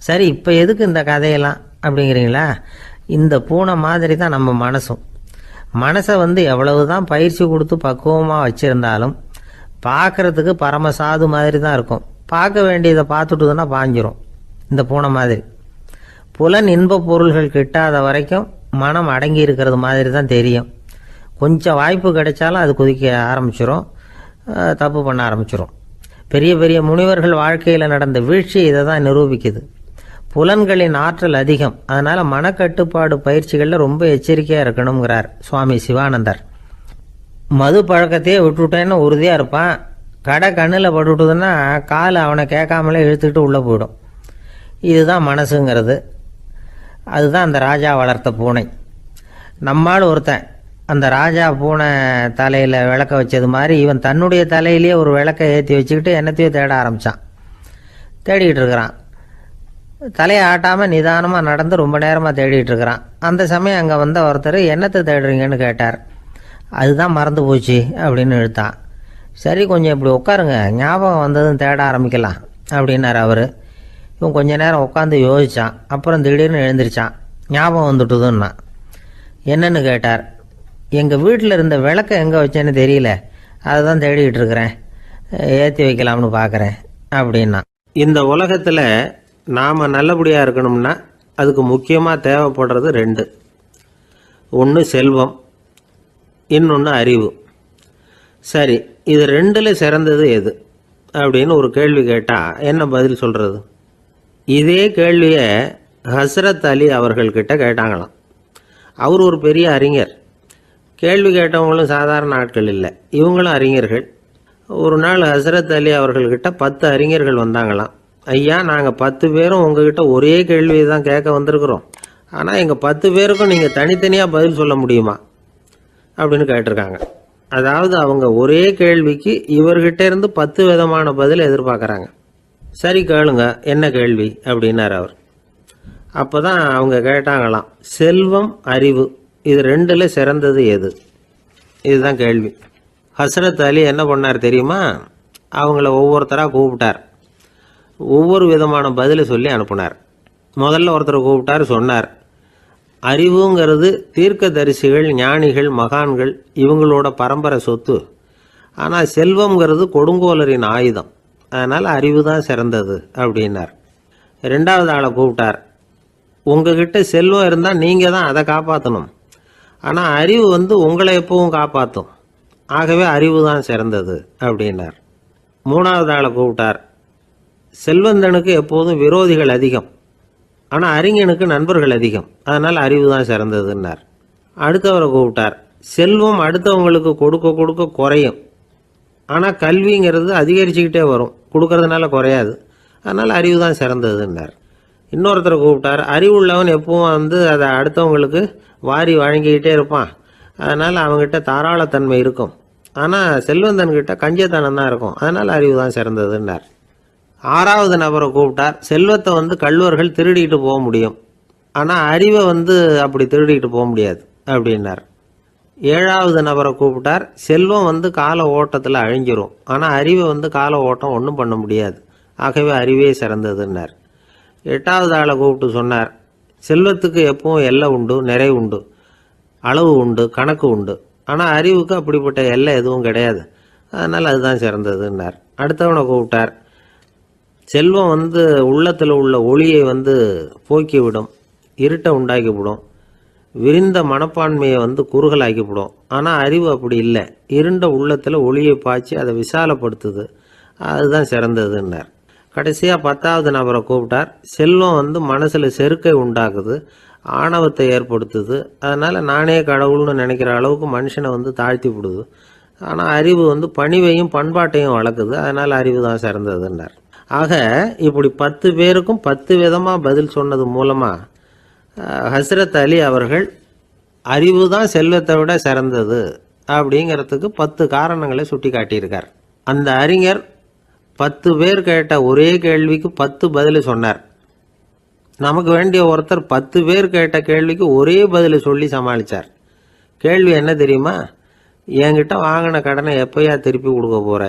சரி, இப்போ எதுக்கு இந்த கதையெல்லாம் அப்படிங்கிறீங்களா, இந்த பூனை மாதிரி தான் நம்ம மனசும். மனசை எவ்வளவு தான் பயிற்சி கொடுத்து பக்குவமாக வச்சுருந்தாலும் பார்க்குறதுக்கு பரமசாது மாதிரி தான் இருக்கும். பார்க்க வேண்டியதை பார்த்துட்டுதுன்னா பாஞ்சிரும். இந்த பூனை மாதிரி புலன் இன்ப பொருள்கள் கிட்டாத வரைக்கும் மனம் அடங்கி இருக்கிறது மாதிரி தான் தெரியும். கொஞ்சம் வாய்ப்பு கிடைச்சாலும் அது குதிக்க ஆரம்பிச்சிடும், தப்பு பண்ண ஆரம்பிச்சிடும். பெரிய பெரிய முனிவர்கள் வாழ்க்கையில் நடந்த வீழ்ச்சி இதை தான் நிரூபிக்குது. புலன்களின் ஆற்றல் அதிகம். அதனால் மனக்கட்டுப்பாடு பயிற்சிகளில் ரொம்ப எச்சரிக்கையாக இருக்கணுங்கிறார் சுவாமி சிவானந்தர். மது பழக்கத்தையே விட்டுவிட்டேன்னு உறுதியாக இருப்பான். கடை கண்ணில் பட்டுவிட்டதுன்னா கால் அவனை கேட்காமலே இழுத்துக்கிட்டு உள்ளே போயிடும். இதுதான் மனசுங்கிறது. அதுதான் அந்த ராஜா வளர்த்த பூனை. நம்மால் ஒருத்தன் அந்த ராஜா பூனை தலையில் விளக்க வச்சது மாதிரி இவன் தன்னுடைய தலையிலேயே ஒரு விளக்கை ஏற்றி வச்சுக்கிட்டு என்னத்தையோ தேட ஆரம்பித்தான். தேடிக்கிட்டு இருக்கிறான். தலையை ஆட்டாமல் நிதானமாக நடந்து ரொம்ப நேரமாக தேடிட்டு இருக்கிறான். அந்த சமயம் அங்கே வந்த ஒருத்தர் என்னத்தை தேடுறீங்கன்னு கேட்டார். அதுதான் மறந்து போச்சு அப்படின்னு இழுத்தான். சரி, கொஞ்சம் இப்படி உட்காருங்க, ஞாபகம் வந்ததும் தேட ஆரம்பிக்கலாம் அப்படின்னார் அவர். இவன் கொஞ்ச நேரம் உட்காந்து யோசித்தான். அப்புறம் திடீர்னு எழுந்திரிச்சான். ஞாபகம் வந்துட்டுதுன்னா. என்னன்னு கேட்டார். எங்கள் வீட்டில் இருந்த விளக்கை எங்கே வச்சேன்னு தெரியல, அதை தான் தேடிக்கிட்டு இருக்கிறேன், ஏற்றி வைக்கலாம்னு பார்க்குறேன் அப்படின்னா. இந்த உலகத்தில் நாம் நல்லபடியாக இருக்கணும்னா அதுக்கு முக்கியமாக தேவைப்படுறது ரெண்டு. ஒன்று செல்வம், இன்னொன்று அறிவு. சரி, இது ரெண்டில் சிறந்தது எது அப்படின்னு ஒரு கேள்வி கேட்டால் என்ன பதில் சொல்கிறது? இதே கேள்வியை ஹஸ்ரத் அலி அவர்கள்கிட்ட கேட்டாங்களாம். அவர் ஒரு பெரிய அறிஞர். கேள்வி கேட்டவங்களும் சாதாரண ஆட்கள் இல்லை, இவங்களும் அறிஞர்கள். ஒரு நாள் ஹஸ்ரத் அலி அவர்கள்கிட்ட 10 அறிஞர்கள் வந்தாங்களாம். ஐயா, நாங்கள் 10 பேரும் உங்ககிட்ட ஒரே கேள்வியை தான் கேட்க வந்திருக்கிறோம், ஆனால் எங்கள் 10 பேருக்கும் நீங்கள் தனித்தனியாக பதில் சொல்ல முடியுமா அப்படின்னு கேட்டிருக்காங்க. அதாவது அவங்க ஒரே கேள்விக்கு இவர்கிட்ட இருந்து 10 விதமான பதில் எதிர்பார்க்குறாங்க. சரி கேளுங்க, என்ன கேள்வி அப்படின்னார் அவர். அப்போ தான் அவங்க கேட்டாங்களாம், செல்வம் அறிவு இது ரெண்டில் சிறந்தது எது? இதுதான் கேள்வி. ஹஸ்ரத் அலி என்ன பண்ணார் தெரியுமா? அவங்கள ஒவ்வொருத்தராக கூப்பிட்டார். ஒவ்வொரு விதமான பதிலை சொல்லி அனுப்புனார். முதல்ல ஒருத்தரை கூப்பிட்டார். சொன்னார், அறிவுங்கிறது தீர்க்கதரிசிகள், ஞானிகள், மகான்கள் இவங்களோட பரம்பரை சொத்து. ஆனால் செல்வம்ங்கிறது கொடுங்கோலரின் ஆயுதம், அதனால் அறிவு தான் சிறந்தது அப்படின்னார். ரெண்டாவது ஆளை கூப்பிட்டார். உங்ககிட்ட செல்வம் இருந்தால் நீங்கள் தான் அதை காப்பாற்றணும், ஆனால் அறிவு உங்களை எப்பவும் காப்பாற்றும், ஆகவே அறிவு தான் சிறந்தது அப்படின்னார். மூணாவது ஆளை கூப்பிட்டார். செல்வந்தனுக்கு எப்போதும் விரோதிகள் அதிகம், ஆனால் அறிஞனுக்கு நண்பர்கள் அதிகம், அதனால் அறிவு தான் சிறந்ததுன்னார். அடுத்தவரை கூப்பிட்டார். செல்வம் அடுத்தவங்களுக்கு கொடுக்க கொடுக்க குறையும், ஆனால் கல்விங்கிறது அதிகரிச்சுக்கிட்டே வரும், கொடுக்கறதுனால குறையாது, அதனால் அறிவு தான் சிறந்ததுன்னார். இன்னொருத்தரை கூப்பிட்டார். அறிவுள்ளவன் எப்பவும் அதை அடுத்தவங்களுக்கு வாரி வழங்கிக்கிட்டே இருப்பான், அதனால் அவங்ககிட்ட தாராளத்தன்மை இருக்கும், ஆனால் செல்வந்தன்கிட்ட கஞ்சத்தனம் தான் இருக்கும், அதனால் அறிவு தான் சிறந்ததுன்னார். ஆறாவது நபரை கூப்பிட்டார். செல்வத்தை கள்வர்கள் திருடிட்டு போக முடியும், ஆனால் அறிவை அப்படி திருடிட்டு போக முடியாது அப்படின்னார். ஏழாவது நபரை கூப்பிட்டார். செல்வம் கால ஓட்டத்தில் அழிஞ்சிரும், ஆனால் அறிவை கால ஓட்டம் ஒன்றும் பண்ண முடியாது, ஆகவே அறிவே சிறந்ததுன்னார். எட்டாவது ஆளை கூப்பிட்டு சொன்னார், செல்வத்துக்கு எப்பவும் எல்லை உண்டு, நிறை உண்டு, அளவு உண்டு, கணக்கு உண்டு, ஆனால் அறிவுக்கு அப்படிப்பட்ட எல்லை எதுவும் கிடையாது, அதனால் அதுதான் சிறந்ததுன்னார். அடுத்தவனை கூப்பிட்டார். செல்வம் உள்ளத்தில் உள்ள ஒளியை போக்கிவிடும், இருட்டை உண்டாக்கிவிடும், விரிந்த மனப்பான்மையை குறுகலாக்கிவிடும், ஆனால் அறிவு அப்படி இல்லை, இருண்ட உள்ளத்தில் ஒளியை பாய்ச்சி அதை விசாலப்படுத்துது, அதுதான் சிறந்ததுன்னார். கடைசியாக 10வது நபரை கூப்பிட்டார். செல்வம் மனசில் செருக்கை உண்டாக்குது, ஆணவத்தை ஏற்படுத்துது, அதனால் நானே கடவுள்னு நினைக்கிற அளவுக்கு மனுஷனை தாழ்த்தி விடுது, ஆனால் அறிவு பணிவையும் பண்பாட்டையும் வளர்க்குது, அதனால் அறிவு தான் சிறந்ததுன்னார். ஆக இப்படி 10 பேருக்கும் 10 விதமாக பதில் சொன்னது மூலமாக ஹஸ்ரத் அலி அவர்கள் அறிவு தான் செல்வத்தை விட சிறந்தது அப்படிங்கிறதுக்கு 10 காரணங்களை சுட்டி காட்டியிருக்கார். அந்த அறிஞர் 10 பேர் கேட்ட ஒரே கேள்விக்கு 10 பதில் சொன்னார். நமக்கு வேண்டிய ஒருத்தர் 10 பேர் கேட்ட கேள்விக்கு ஒரே பதில் சொல்லி சமாளித்தார். கேள்வி என்ன தெரியுமா? என்கிட்ட வாங்கின கடனை எப்போயா திருப்பி கொடுக்க போகிற?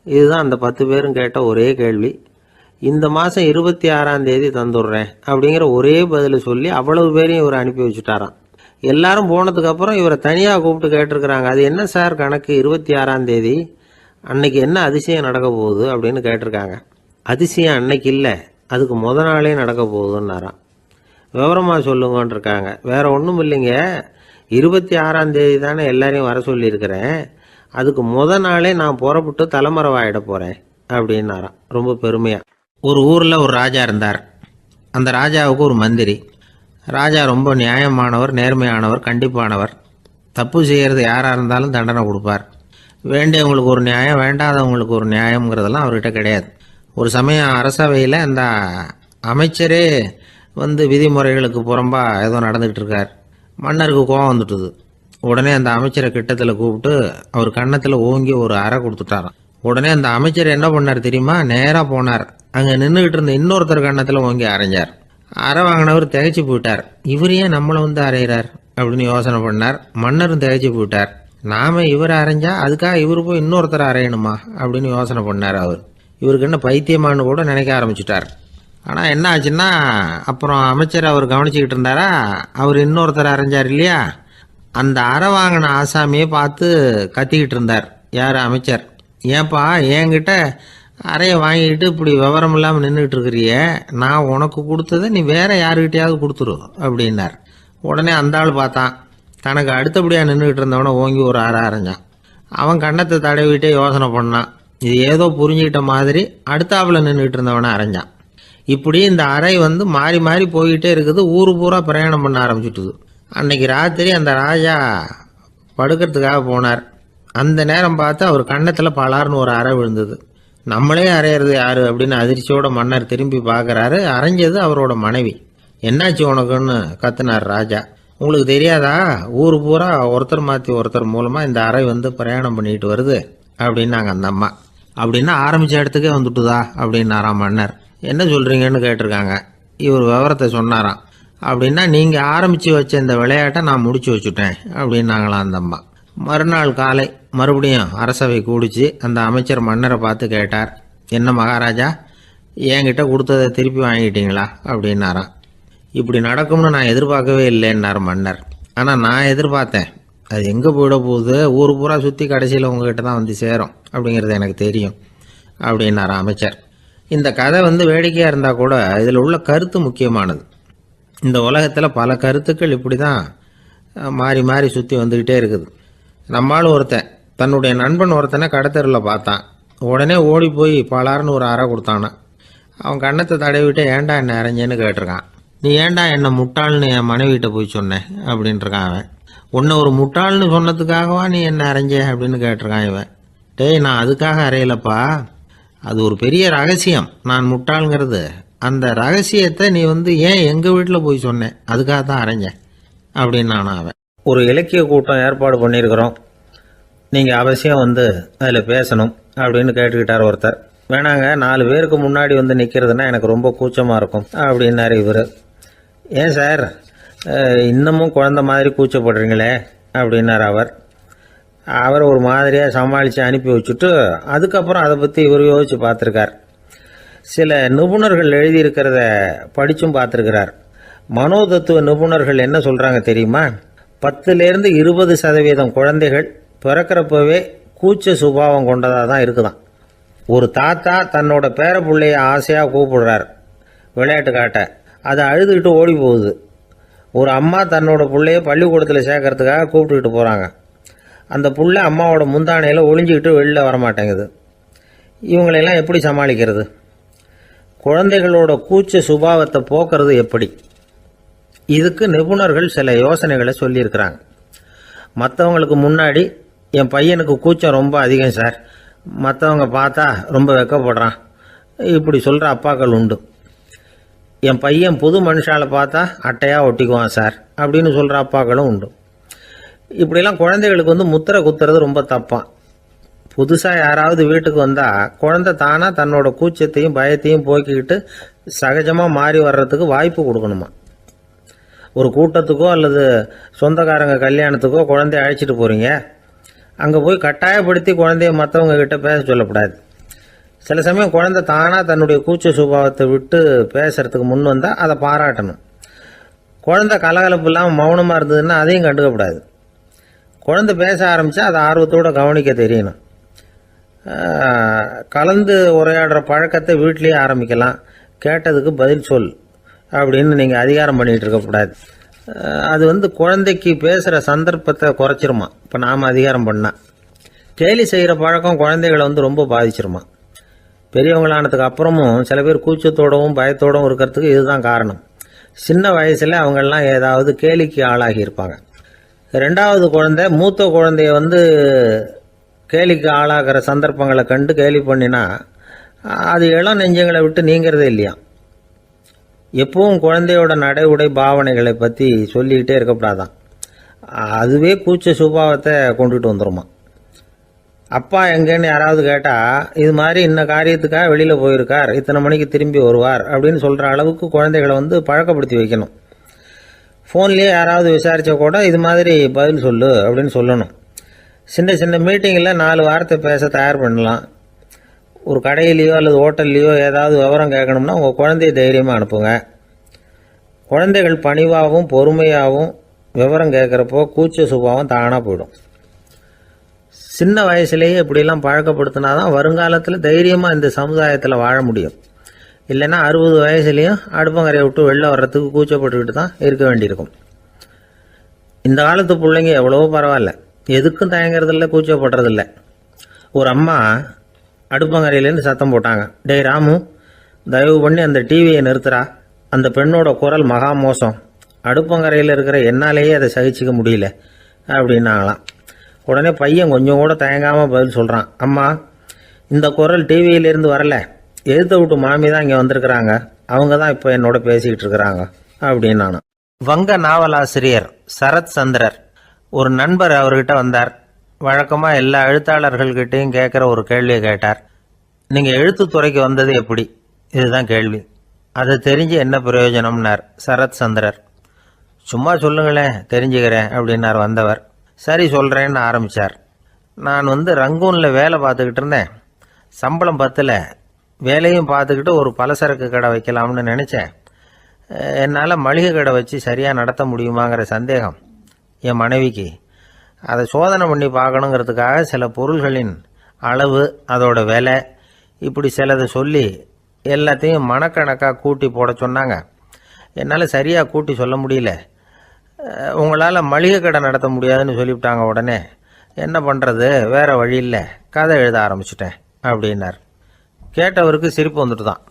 இதுதான் அந்த 10 பேரும் கேட்ட ஒரே கேள்வி. இந்த மாதம் 26ஆம் தேதி தந்துடுறேன் அப்படிங்கிற ஒரே பதில் சொல்லி அவ்வளவு பேரையும் இவர் அனுப்பி வச்சுட்டாராம். எல்லாரும் போனதுக்கப்புறம் இவரை தனியாக கூப்பிட்டு கேட்டிருக்கிறாங்க, அது என்ன சார் கணக்கு 26ஆம் தேதி, அன்னைக்கு என்ன அதிசயம் நடக்க போகுது அப்படின்னு கேட்டிருக்காங்க. அதிசயம் அன்னைக்கு இல்லை, அதுக்கு நாளே நடக்க போகுதுன்னாராம். விவரமாக சொல்லுங்கன்னு இருக்காங்க. வேற ஒன்றும் இல்லைங்க, 26ஆம் தேதி தானே எல்லாரையும் வர சொல்லியிருக்கிறேன், அதுக்கு நாளே நான் புறப்பட்டு தலைமறைவாயிட போகிறேன் அப்படின்னாராம் ரொம்ப பெருமையாக. ஒரு ஊரில் ஒரு ராஜா இருந்தார். அந்த ராஜாவுக்கு ஒரு மந்திரி. ராஜா ரொம்ப நியாயமானவர், நேர்மையானவர், கண்டிப்பானவர். தப்பு செய்கிறது யாராக இருந்தாலும் தண்டனை கொடுப்பார். வேண்டியவங்களுக்கு ஒரு நியாயம், வேண்டாதவங்களுக்கு ஒரு நியாயங்கிறதெல்லாம் அவர்கிட்ட கிடையாது. ஒரு சமயம் அரசவையில் அந்த அமைச்சரே விதிமுறைகளுக்கு புறம்பா ஏதோ நடந்துகிட்டு இருக்கார். மன்னருக்கு கோபம் வந்துட்டுது. உடனே அந்த அமைச்சரை கிட்டத்தில் கூப்பிட்டு அவர் கன்னத்தில் ஓங்கி ஒரு அறை கொடுத்துட்டாராம். உடனே அந்த அமைச்சர் என்ன பண்ணார் தெரியுமா? நேராக போனார். அங்கே நின்றுக்கிட்டு இருந்த இன்னொருத்தர் கன்னத்தில் ஓங்கி அரைஞ்சார். அறை வாங்கினவர் திகைச்சு போயிட்டார். இவர் ஏன் நம்மளை வந்து அரைகிறார் அப்படின்னு யோசனை பண்ணார். மன்னரும் திகைச்சு போயிட்டார். நாம இவரை அரைஞ்சா அதுக்காக இவரு போய் இன்னொருத்தரை அரையணுமா அப்படின்னு யோசனை பண்ணார். இவருக்கு என்ன பைத்தியமானு கூட நினைக்க ஆரம்பிச்சுட்டார். ஆனால் என்ன ஆச்சுன்னா, அப்புறம் அமைச்சர் அவர் கவனிச்சுக்கிட்டு இருந்தாரா, அவர் இன்னொருத்தரை அரைஞ்சார் இல்லையா, அந்த அறை வாங்கின ஆசாமியை பார்த்து கத்திக்கிட்டு இருந்தார். யார்? அமைச்சர். ஏன்பா என்கிட்ட அறையை வாங்கிக்கிட்டு இப்படி விவரம் இல்லாமல் நின்றுக்கிட்டு இருக்கிறிய, நான் உனக்கு கொடுத்ததை நீ வேற யாருக்கிட்டையாவது கொடுத்துரு அப்படின்னார். உடனே அந்த ஆள் பார்த்தான், தனக்கு அடுத்தபடியாக நின்றுக்கிட்டு இருந்தவனை ஓங்கி ஒரு அறை அரைஞ்சான். அவன் கன்னத்தை தடவிட்டே யோசனை பண்ணான். இது ஏதோ புரிஞ்சுக்கிட்ட மாதிரி அடுத்தாப்புல நின்றுக்கிட்டு இருந்தவனை அரைஞ்சான். இப்படி இந்த அறை வந்து மாறி மாறி போய்கிட்டே இருக்குது. ஊரு பூரா பிரயாணம் பண்ண ஆரம்பிச்சுட்டுது. அன்னைக்கு ராத்திரி அந்த ராஜா படுக்கிறதுக்காக போனார். அந்த நேரம் பார்த்து அவர் கன்னத்தில் பலார்னு ஒரு அறை விழுந்தது. நம்மளே அரையிறது யாரு அப்படின்னு அதிர்ச்சியோட மன்னர் திரும்பி பார்க்குறாரு. அரைஞ்சது அவரோட மனைவி. என்னாச்சு உனக்குன்னு கத்துனார் ராஜா. உங்களுக்கு தெரியாதா, ஊர் பூரா ஒருத்தர் மாற்றி ஒருத்தர் மூலமாக இந்த அறை வந்து பிரயாணம் பண்ணிட்டு வருது அப்படின்னாங்க அந்த அம்மா. அப்படின்னா ஆரம்பித்த இடத்துக்கே வந்துட்டுதா அப்படின்னாராம் மன்னர். என்ன சொல்கிறீங்கன்னு கேட்டிருக்காங்க. இவர் விவரத்தை சொன்னாராம். அப்படின்னா நீங்கள் ஆரம்பித்து வச்ச இந்த விளையாட்டை நான் முடிச்சு வச்சுட்டேன் அப்படின்னாங்களாம் அந்த அம்மா. மறுநாள் காலை மறுபடியும் அரசவை கூடிச்சு அந்த அமைச்சர் மன்னரை பார்த்து கேட்டார். என்ன மகாராஜா, என்கிட்ட கொடுத்ததை திருப்பி வாங்கிட்டீங்களா அப்படின்னாராம். இப்படி நடக்கும்னு நான் எதிர்பார்க்கவே இல்லைன்னார் மன்னர். ஆனால் நான் எதிர்பார்த்தேன். அது எங்கே போயிட போகுது, ஊர் பூரா சுற்றி கடைசியில் உங்ககிட்ட தான் வந்து சேரும் அப்படிங்கிறது எனக்கு தெரியும் அப்படின்னார் அமைச்சர். இந்த கதை வந்து வேடிக்கையாக இருந்தால் கூட இதில் உள்ள கருத்து முக்கியமானது. இந்த உலகத்தில் பல கருத்துக்கள் இப்படி தான் மாறி மாறி சுற்றி வந்துக்கிட்டே இருக்குது. நம்மால் ஒருத்தன் தன்னுடைய நண்பன் ஒருத்தனை கடத்தெருவில் பார்த்தான். உடனே ஓடி போய் பலார்னு ஒரு அறை கொடுத்தானா. அவன் கன்னத்தை தடவிட்டு ஏன்டா என்ன அரைஞ்சேன்னு கேட்டிருக்கான். நீ ஏன்டா என்ன முட்டாள்னு என் மனைவிட்ட போய் சொன்னேன் அப்படின்ட்டுருக்கான் அவன். உன்னை ஒரு முட்டாள்னு சொன்னதுக்காகவா நீ என்ன அரைஞ்ச அப்படின்னு கேட்டிருக்கான் இவன். டேய், நான் அதுக்காக அறையலப்பா, அது ஒரு பெரிய ரகசியம். நான் முட்டாளுங்கிறது அந்த ரகசியத்தை நீ வந்து ஏன் எங்கள் வீட்டில் போய் சொன்னேன், அதுக்காக தான் அரைஞ்சேன் அப்படின்னு நான் அவன். ஒரு இலக்கிய கூட்டம் ஏற்பாடு பண்ணியிருக்கிறோம், நீங்கள் அவசியம் வந்து அதில் பேசணும் அப்படின்னு கேட்டுக்கிட்டார் ஒருத்தர். வேணாங்க, 4 பேருக்கு முன்னாடி வந்து நிற்கிறதுனா எனக்கு ரொம்ப கூச்சமாக இருக்கும் அப்படின்னாரு இவர். ஏன் சார் இன்னமும் குழந்த மாதிரி கூச்சப்படுறீங்களே அப்படின்னார் அவர் ஒரு மாதிரியாக சமாளித்து அனுப்பி வச்சுட்டு அதுக்கப்புறம் அதை பற்றி இவர் யோசித்து பார்த்துருக்கார். சில நிபுணர்கள் எழுதியிருக்கிறத படித்தும் பார்த்துருக்கிறார். மனோதத்துவ நிபுணர்கள் என்ன சொல்கிறாங்க தெரியுமா? 10லேருந்து 20% குழந்தைகள் பிறக்கிறப்பவே கூச்ச சுபாவம் கொண்டதாக தான் இருக்குதான். ஒரு தாத்தா தன்னோட பேர பிள்ளைய ஆசையாக கூப்பிடுறார் விளையாட்டு காட்ட, அதை அழுதுகிட்டு ஓடி போகுது. ஒரு அம்மா தன்னோட பிள்ளைய பள்ளிக்கூடத்தில் சேர்க்கறதுக்காக கூப்பிட்டுக்கிட்டு போகிறாங்க. அந்த புள்ள அம்மாவோட முந்தானையில் ஒளிஞ்சிக்கிட்டு வெளில வரமாட்டேங்குது. இவங்களெல்லாம் எப்படி சமாளிக்கிறது? குழந்தைகளோட கூச்ச சுபாவத்தை போக்குறது எப்படி? இதுக்கு நிபுணர்கள் சில யோசனைகளை சொல்லியிருக்கிறாங்க. மற்றவங்களுக்கு முன்னாடி என் பையனுக்கு கூச்சம் ரொம்ப அதிகம் சார், மற்றவங்க பார்த்தா ரொம்ப வெக்கப்படுறான், இப்படி சொல்கிற அப்பாக்கள் உண்டு. என் பையன் புது மனுஷாலை பார்த்தா அட்டையாக ஒட்டிக்குவான் சார் அப்படின்னு சொல்கிற அப்பாக்களும் உண்டு. இப்படிலாம் குழந்தைகளுக்கு வந்து முத்திரை குத்துறது ரொம்ப தப்பான். புதுசாக யாராவது வீட்டுக்கு வந்தால் குழந்தை தானாக தன்னோட கூச்சத்தையும் பயத்தையும் போக்கிக்கிட்டு சகஜமாக மாறி வர்றதுக்கு வாய்ப்பு கொடுக்கணுமா. ஒரு கூட்டத்துக்கோ அல்லது சொந்தக்காரங்க கல்யாணத்துக்கோ குழந்தைய அழைச்சிட்டு போகிறீங்க, அங்கே போய் கட்டாயப்படுத்தி குழந்தைய மற்றவங்க கிட்ட பேச சொல்லக்கூடாது. சில சமயம் குழந்தை தானாக தன்னுடைய கூச்ச சுபாவத்தை விட்டு பேசுறதுக்கு முன் வந்தால் அதை பாராட்டணும். குழந்தை கலகலப்பு இல்லாமல் மௌனமாக இருந்ததுன்னா அதையும் கண்டுக்கக்கூடாது. குழந்தை பேச ஆரம்பித்தா அதை ஆர்வத்தோடு கவனிக்க தெரியணும். கலந்து உரையாடுற பழக்கத்தை வீட்லேயே ஆரம்பிக்கலாம். கேட்டதுக்கு பதில் சொல் அப்படின்னு நீங்கள் அதிகாரம் பண்ணிகிட்டு இருக்கக்கூடாது. அது வந்து குழந்தைக்கு பேசுகிற சந்தர்ப்பத்தை குறைச்சிருமா. இப்போ நாம் அதிகாரம் பண்ணால் கேலி செய்கிற பழக்கம் குழந்தைகளை வந்து ரொம்ப பாதிச்சிருமா. பெரியவங்களானதுக்கு அப்புறமும் சில பேர் கூச்சத்தோடவும் பயத்தோடவும் இருக்கிறதுக்கு இதுதான் காரணம். சின்ன வயசில் அவங்கெல்லாம் ஏதாவது கேலிக்கு ஆளாகி இருப்பாங்க. 2வது குழந்தை மூத்த குழந்தைய வந்து கேலிக்கு ஆளாகிற சந்தர்ப்பங்களை கண்டு கேலி பண்ணினா அது இளம் நெஞ்சங்களை விட்டு நீங்கிறதே இல்லையா. எப்பவும் குழந்தையோட நடை உடை பாவனைகளை பற்றி சொல்லிக்கிட்டே இருக்கக்கூடாதான். அதுவே கூச்ச சுபாவத்தை கொண்டுட்டு வந்துருமா. அப்பா எங்கேன்னு யாராவது கேட்டால் இது மாதிரி இன்ன காரியத்துக்காக வெளியில் போயிருக்கார், இத்தனை மணிக்கு திரும்பி வருவார் அப்படின்னு சொல்கிற அளவுக்கு குழந்தைகளை வந்து பழக்கப்படுத்தி வைக்கணும். ஃபோன்லேயே யாராவது விசாரித்தா கூட இது மாதிரி பதில் சொல்லு அப்படின்னு சொல்லணும். சின்ன சின்ன மீட்டிங்கில் 4 வாரத்தை பேச தயார் பண்ணலாம். ஒரு கடையிலையோ அல்லது ஹோட்டல்லையோ ஏதாவது விவரம் கேட்கணும்னா உங்கள் குழந்தைய தைரியமாக அனுப்புங்க. குழந்தைகள் பணிவாகவும் பொறுமையாகவும் விவரம் கேட்குறப்போ கூச்ச சுபாவம் தானாக போயிடும். சின்ன வயசுலேயே இப்படிலாம் பழக்கப்படுத்தினா தான் வருங்காலத்தில் தைரியமாக இந்த சமுதாயத்தில் வாழ முடியும். இல்லைன்னா 60 வயசுலேயும் அடுப்பங்கரையை விட்டு வெளில வர்றதுக்கு கூச்சப்பட்டுக்கிட்டு தான் இருக்க வேண்டியிருக்கும். இந்த காலத்து பிள்ளைங்க எவ்வளவோ பரவாயில்ல, எதுக்கும் தயங்குறதில்ல, கூச்சப்படுறதில்ல. ஒரு அம்மா அடுப்பங்கரையிலேருந்து சத்தம் போட்டாங்க, டேய் ராமு, தயவு பண்ணி அந்த டிவியை நிறுத்துறா, அந்த பெண்ணோட குரல் மகா மோசம், அடுப்பங்கரையில் இருக்கிற என்னாலேயே அதை சகிச்சிக்க முடியல அப்படின்னாங்களாம். உடனே பையன் கொஞ்சம் கூட தயங்காமல் பதில் சொல்கிறான், அம்மா இந்த குரல் டிவியிலேருந்து வரல, எழுத்த விட்டு மாமி தான் இங்கே வந்திருக்கிறாங்க, அவங்க தான் இப்போ என்னோட பேசிக்கிட்டு இருக்கிறாங்க அப்படின்னு நான். வங்க நாவலாசிரியர் சரத் சந்திரர் ஒரு நண்பர் அவர்கிட்ட வந்தார். வழக்கமாக எல்லா எழுத்தாளர்கள்கிட்டையும் கேட்குற ஒரு கேள்வியை கேட்டார். நீங்கள் எழுத்துத்துறைக்கு வந்தது எப்படி? இதுதான் கேள்வி. அதை தெரிஞ்சு என்ன பிரயோஜனம்னார் சரத் சந்திரர். சும்மா சொல்லுங்களேன், தெரிஞ்சுக்கிறேன் அப்படின்னார் வந்தவர். சரி சொல்கிறேன்னு ஆரம்பித்தார். நான் ரங்கூனில் வேலை பார்த்துக்கிட்டு இருந்தேன். சம்பளம் பத்தல, வேலையும் பார்த்துக்கிட்டு ஒரு பலசரக்கு கடை வைக்கலாம்னு நினச்சேன். என்னால் மளிகை கடை வச்சு சரியாக நடத்த முடியுமாங்கிற சந்தேகம் என் மனைவிக்கு. அதை சோதனை பண்ணி பார்க்கணுங்கிறதுக்காக சில பொருள்களின் அளவு, அதோட விலை, இப்படி சிலதை சொல்லி எல்லாத்தையும் மனக்கணக்காக கூட்டி போட சொன்னாங்க. என்னால் சரியாக கூட்டி சொல்ல முடியல. உங்களால் மளிகை கடை நடத்த முடியாதுன்னு சொல்லிவிட்டாங்க. உடனே என்ன பண்ணுறது, வேறு வழி இல்லை, கதை எழுத ஆரம்பிச்சிட்டேன் அப்படின்னார். கேட்டவருக்கு சிரிப்பு வந்துட்டு தான்.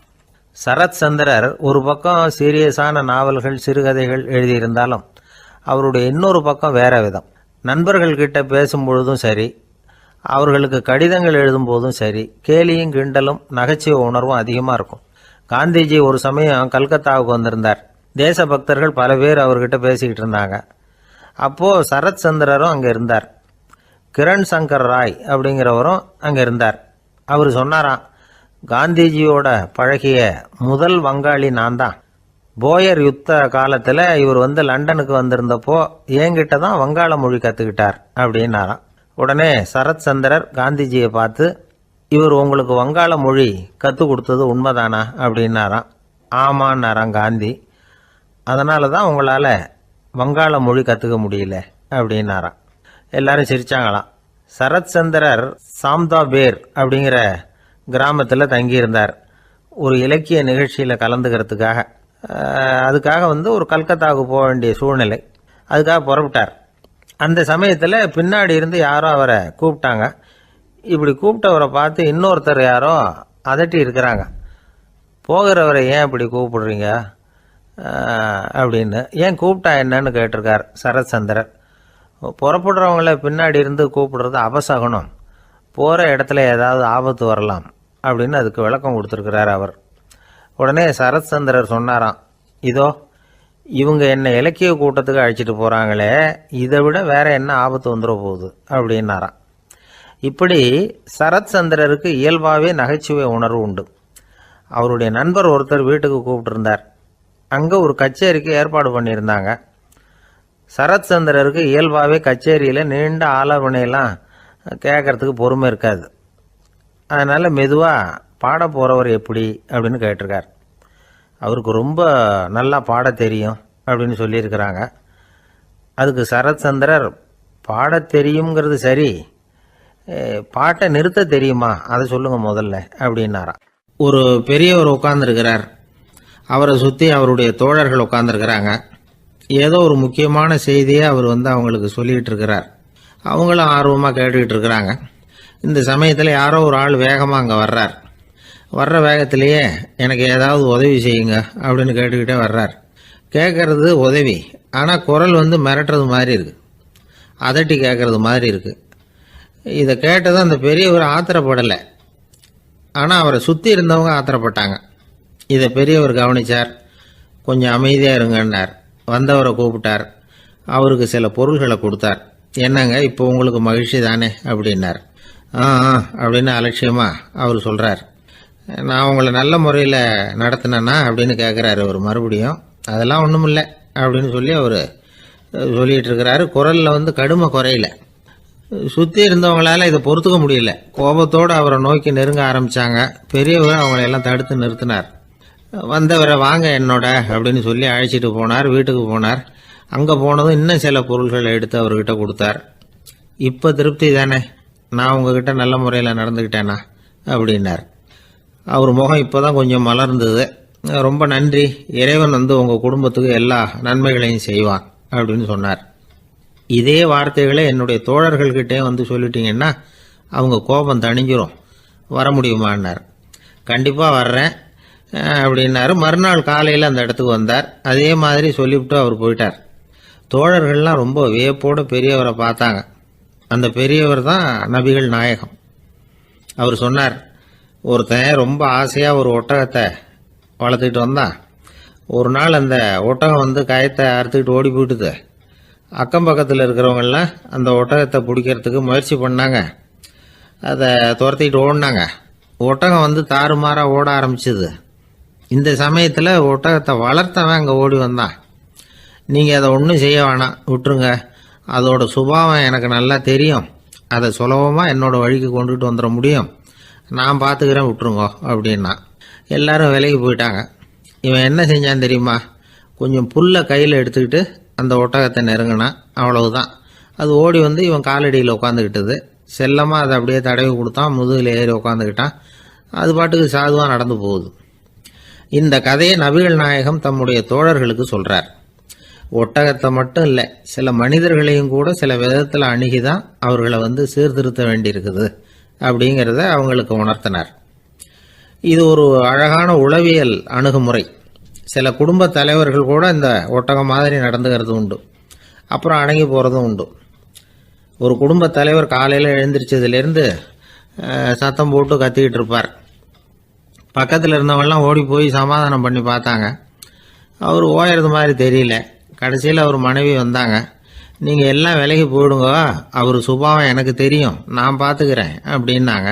சரத் சந்திரர் ஒரு பக்கம் சீரியஸான நாவல்கள், சிறுகதைகள் எழுதியிருந்தாலும் அவருடைய இன்னொரு பக்கம் வேற விதம். நண்பர்கள்கிட்ட பேசும்பொழுதும் சரி, அவர்களுக்கு கடிதங்கள் எழுதும்போதும் சரி, கேலியும் கிண்டலும் நகைச்சுவை உணர்வும் அதிகமாக இருக்கும். காந்திஜி ஒரு சமயம் கல்கத்தாவுக்கு வந்திருந்தார். தேசபக்தர்கள் பல பேர் அவர்கிட்ட பேசிக்கிட்டு இருந்தாங்க. அப்போது சரத் சந்திரரும் அங்கே இருந்தார். கிரண் சங்கர் ராய் அப்படிங்கிறவரும் அங்கே இருந்தார். அவர் சொன்னாராம், காந்திஜியோட பழகிய முதல் வங்காளி நான் தான். போயர் யுத்த காலத்தில் இவர் லண்டனுக்கு வந்திருந்தப்போ என்கிட்ட தான் வங்காள மொழி கற்றுக்கிட்டார் அப்படின்னாராம். உடனே சரத் சந்திரர் காந்திஜியை பார்த்து, இவர் உங்களுக்கு வங்காள மொழி கற்றுக் கொடுத்தது உண்மைதானா அப்படின்னாராம். ஆமான்னாராம் காந்தி. அதனால தான் உங்களால் வங்காள மொழி கற்றுக்க முடியல அப்படின்னாராம். எல்லாரும் சிரிச்சாங்களாம். சரத் சந்திரர் சாம்தாபேர் அப்படிங்கிற கிராமத்தில் தங்கியிருந்தார். ஒரு இலக்கிய நிகழ்ச்சியில் கலந்துக்கிறதுக்காக. அதுக்காக ஒரு கல்கத்தாவுக்கு போக வேண்டிய சூழ்நிலை. அதுக்காக புறப்பட்டார். அந்த சமயத்தில் பின்னாடி இருந்து யாரோ அவரை கூப்பிட்டாங்க. இப்படி கூப்பிட்டவரை பார்த்து இன்னொருத்தர் யாரோ அதட்டி இருக்கிறாங்க. போகிறவரை ஏன் இப்படி கூப்பிடுறீங்க அப்படின்னு. ஏன் கூப்பிட்டா என்னன்னு கேட்டிருக்கார் சரத் சந்திரர். புறப்படுறவங்கள பின்னாடி இருந்து கூப்பிடுறது அபசகுனம், போகிற இடத்துல ஏதாவது ஆபத்து வரலாம் அப்படின்னு அதுக்கு விளக்கம் கொடுத்துருக்கிறார் அவர். உடனே சரத் சந்திரர் சொன்னாராம், இதோ இவங்க என்ன இலக்கிய கூட்டத்துக்கு அழைச்சிட்டு போகிறாங்களே, இதை விட வேற என்ன ஆபத்து வந்துட போகுது அப்படின்னாராம். இப்படி சரத் சந்திரருக்கு இயல்பாகவே நகைச்சுவை உணர்வு உண்டு. அவருடைய நண்பர் ஒருத்தர் வீட்டுக்கு கூப்பிட்டுருந்தார். அங்கே ஒரு கச்சேரிக்கு ஏற்பாடு பண்ணியிருந்தாங்க. சரத் சந்திரருக்கு இயல்பாகவே கச்சேரியில் நீண்ட ஆலோசனையெல்லாம் கேட்கறதுக்கு பொறுமை இருக்காது. அதனால் மெதுவாக பாட போகிறவர் எப்படி அப்படின்னு கேட்டிருக்கார். அவருக்கு ரொம்ப நல்லா பாட தெரியும் அப்படின்னு சொல்லியிருக்கிறாங்க. அதுக்கு சரத் சந்திரர், பாட தெரியுங்கிறது சரி, பாட்டை நிறுத்த தெரியுமா அதை சொல்லுங்கள் முதல்ல அப்படின்னாராம். ஒரு பெரியவர் உட்கார்ந்துருக்கிறார். அவரை சுற்றி அவருடைய தோழர்கள் உட்காந்துருக்கிறாங்க. ஏதோ ஒரு முக்கியமான செய்தியை அவர் அவங்களுக்கு சொல்லிகிட்டு இருக்கிறார். அவங்களும் ஆர்வமாக கேட்டுக்கிட்டு இருக்கிறாங்க. இந்த சமயத்தில் யாரோ ஒரு ஆள் வேகமாக அங்கே வர்றார். வர்ற வேகத்திலேயே எனக்கு ஏதாவது உதவி செய்யுங்க அப்படின்னு கேட்டுக்கிட்டே வர்றார். கேட்கறது உதவி, ஆனால் குரல் மிரட்டுறது மாதிரி இருக்குது, அதட்டி கேட்கறது மாதிரி இருக்குது. இதை கேட்டதும் அந்த பெரியவர் ஆத்திரப்படலை, ஆனால் அவரை சுற்றி இருந்தவங்க ஆத்திரப்பட்டாங்க. இதை பெரியவர் கவனித்தார். கொஞ்சம் அமைதியாக இருங்கன்னார். வந்தவரை கூப்பிட்டார். அவருக்கு சில பொருள்களை கொடுத்தார். என்னங்க இப்போ உங்களுக்கு மகிழ்ச்சி தானே அப்படின்னார். ஆ அப்படின்னு அலட்சியமாக அவர் சொல்கிறார். நான் உங்களை நல்ல முறையில் நடத்தினேன்னா அப்படின்னு கேட்குறாரு அவர் மறுபடியும். அதெல்லாம் ஒன்றும் இல்லை அப்படின்னு சொல்லி அவர் சொல்லிகிட்டு இருக்கிறாரு. குரலில் கடுமை குறையில. சுற்றி இருந்தவங்களால இதை பொறுத்துக்க முடியல. கோபத்தோடு அவரை நோக்கி நெருங்க ஆரம்பித்தாங்க. பெரியவர் அவங்களையெல்லாம் தடுத்து நிறுத்தினார். வந்தவரை வாங்க என்னோட அப்படின்னு சொல்லி அழைச்சிட்டு போனார். வீட்டுக்கு போனார். அங்கே போனதும் இன்னும் சில பொருள்களை எடுத்து அவர்கிட்ட கொடுத்தார். இப்போ திருப்தி தானே, நான் உங்ககிட்ட நல்ல முறையில் நடந்துக்கிட்டேனா அப்படின்னார். அவர் முகம் இப்போ தான் கொஞ்சம் மலர்ந்தது. ரொம்ப நன்றி, இறைவன் உங்கள் குடும்பத்துக்கு எல்லா நன்மைகளையும் செய்வான் அப்படின்னு சொன்னார். இதே வார்த்தைகளை என்னுடைய தோழர்கள்கிட்டே சொல்லிட்டீங்கன்னா அவங்க கோபம் தணிஞ்சிரும், வர முடியுமான்னார். கண்டிப்பாக வர்றேன் அப்படின்னாரு. மறுநாள் காலையில் அந்த இடத்துக்கு வந்தார். அதே மாதிரி சொல்லிவிட்டு அவர் போயிட்டார். தோழர்கள்லாம் ரொம்ப வியப்போடு பெரியவரை பார்த்தாங்க. அந்த பெரியவர் தான் நபிகள் நாயகம். அவர் சொன்னார், ஒருத்தன் ரொம்ப ஆசையாக ஒரு ஒட்டகத்தை வளர்த்துக்கிட்டு வந்தான். ஒரு நாள் அந்த ஒட்டகம் கயத்தை அறுத்துக்கிட்டு ஓடி போயிட்டுது. அக்கம் பக்கத்தில் இருக்கிறவங்கெல்லாம் அந்த ஒட்டகத்தை பிடிக்கிறதுக்கு முயற்சி பண்ணாங்க. அதை துரத்திக்கிட்டு ஓடினாங்க. ஒட்டகம் தாறுமாறாக ஓட ஆரம்பிச்சுது. இந்த சமயத்தில் ஒட்டகத்தை வளர்த்தவன் அங்கே ஓடி வந்தான். நீங்கள் அதை ஒன்றும் செய்ய வேணாம், விட்டுருங்க. அதோட சுபாவம் எனக்கு நல்லா தெரியும். அதை சுலபமாக என்னோடய வழிக்கு கொண்டுகிட்டு வந்துட முடியும். நான் பார்த்துக்கிறேன், விட்டுருங்கோ அப்படின்னா. எல்லாரும் விலைக்கு போயிட்டாங்க. இவன் என்ன செஞ்சான் தெரியுமா? கொஞ்சம் புல்லை கையில் எடுத்துக்கிட்டு அந்த ஒட்டகத்தை நெருங்கினான். அவ்வளவுதான். அது ஓடி இவன் காலடியில் உட்காந்துக்கிட்டது. செல்லமாக அதை அப்படியே தடவி கொடுத்தான். முதுகில் ஏறி உட்காந்துக்கிட்டான். அது பாட்டுக்கு சாதுவாக நடந்து போகுது. இந்த கதையை நபிகள் நாயகம் தம்முடைய தோழர்களுக்கு சொல்கிறார். ஒட்டகத்தை மட்டும் இல்லை, சில மனிதர்களையும் கூட சில விதத்தில் அணுகி தான் அவர்களை சீர்திருத்த வேண்டியிருக்குது அப்படிங்கிறத அவங்களுக்கு உணர்த்தினார். இது ஒரு அழகான உளவியல் அணுகுமுறை. சில குடும்ப தலைவர்கள் கூட இந்த ஒட்டகம் மாதிரி நடந்துக்கிறது உண்டு. அப்புறம் அடங்கி போகிறதும் உண்டு. ஒரு குடும்ப தலைவர் காலையில் எழுந்திரிச்சதுலேருந்து சத்தம் போட்டு கத்திக்கிட்டு இருப்பார். பக்கத்தில் இருந்தவங்கெல்லாம் ஓடி போய் சமாதானம் பண்ணி பார்த்தாங்க. அவர் ஓயறது மாதிரி தெரியல. கடைசியில் அவர் மனைவி வந்தாங்க. நீங்கள் எல்லாம் விலைக்கு போயிடுங்க, அவர் சுபாவம் எனக்கு தெரியும், நான் பார்த்துக்கிறேன் அப்படின்னாங்க.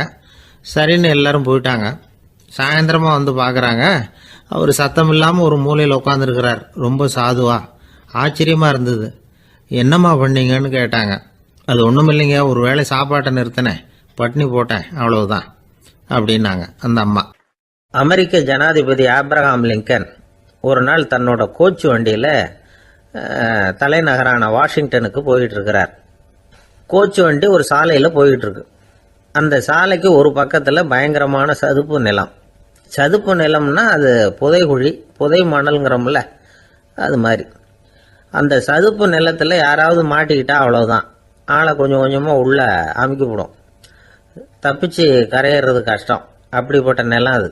சரின்னு எல்லாரும் போயிட்டாங்க. சாயந்தரமாக பார்க்குறாங்க, அவர் சத்தம் இல்லாமல் ஒரு மூலையில் உட்காந்துருக்கிறார். ரொம்ப சாதுவா. ஆச்சரியமாக இருந்தது. என்னம்மா பண்ணீங்கன்னு கேட்டாங்க. அது ஒன்றும் இல்லைங்க, ஒரு வேளை சாப்பாட்டை நிறுத்தினேன், பட்னி போட்டேன், அவ்வளவுதான் அப்படின்னாங்க அந்த அம்மா. அமெரிக்க ஜனாதிபதி ஆப்ரஹாம் லிங்கன் ஒரு நாள் தன்னோட கோச்சு வண்டியில் தலைநகரான வாஷிங்டனுக்கு போயிட்டு இருக்கிறார். கோச்சு வண்டி ஒரு சாலையில் போயிட்டு இருக்கு. அந்த சாலைக்கு ஒரு பக்கத்தில் பயங்கரமான சதுப்பு நிலம். சதுப்பு நிலம்னா அது புதைகுழி, புதை மணல்ங்கிறோம்ல, அது மாதிரி. அந்த சதுப்பு நிலத்தில் யாராவது மாட்டிக்கிட்டா அவ்வளோதான், ஆளை கொஞ்சம் கொஞ்சமாக உள்ள அமுக்கிவிடும். தப்பிச்சு கரையேறது கஷ்டம். அப்படிப்பட்ட நிலம் அது.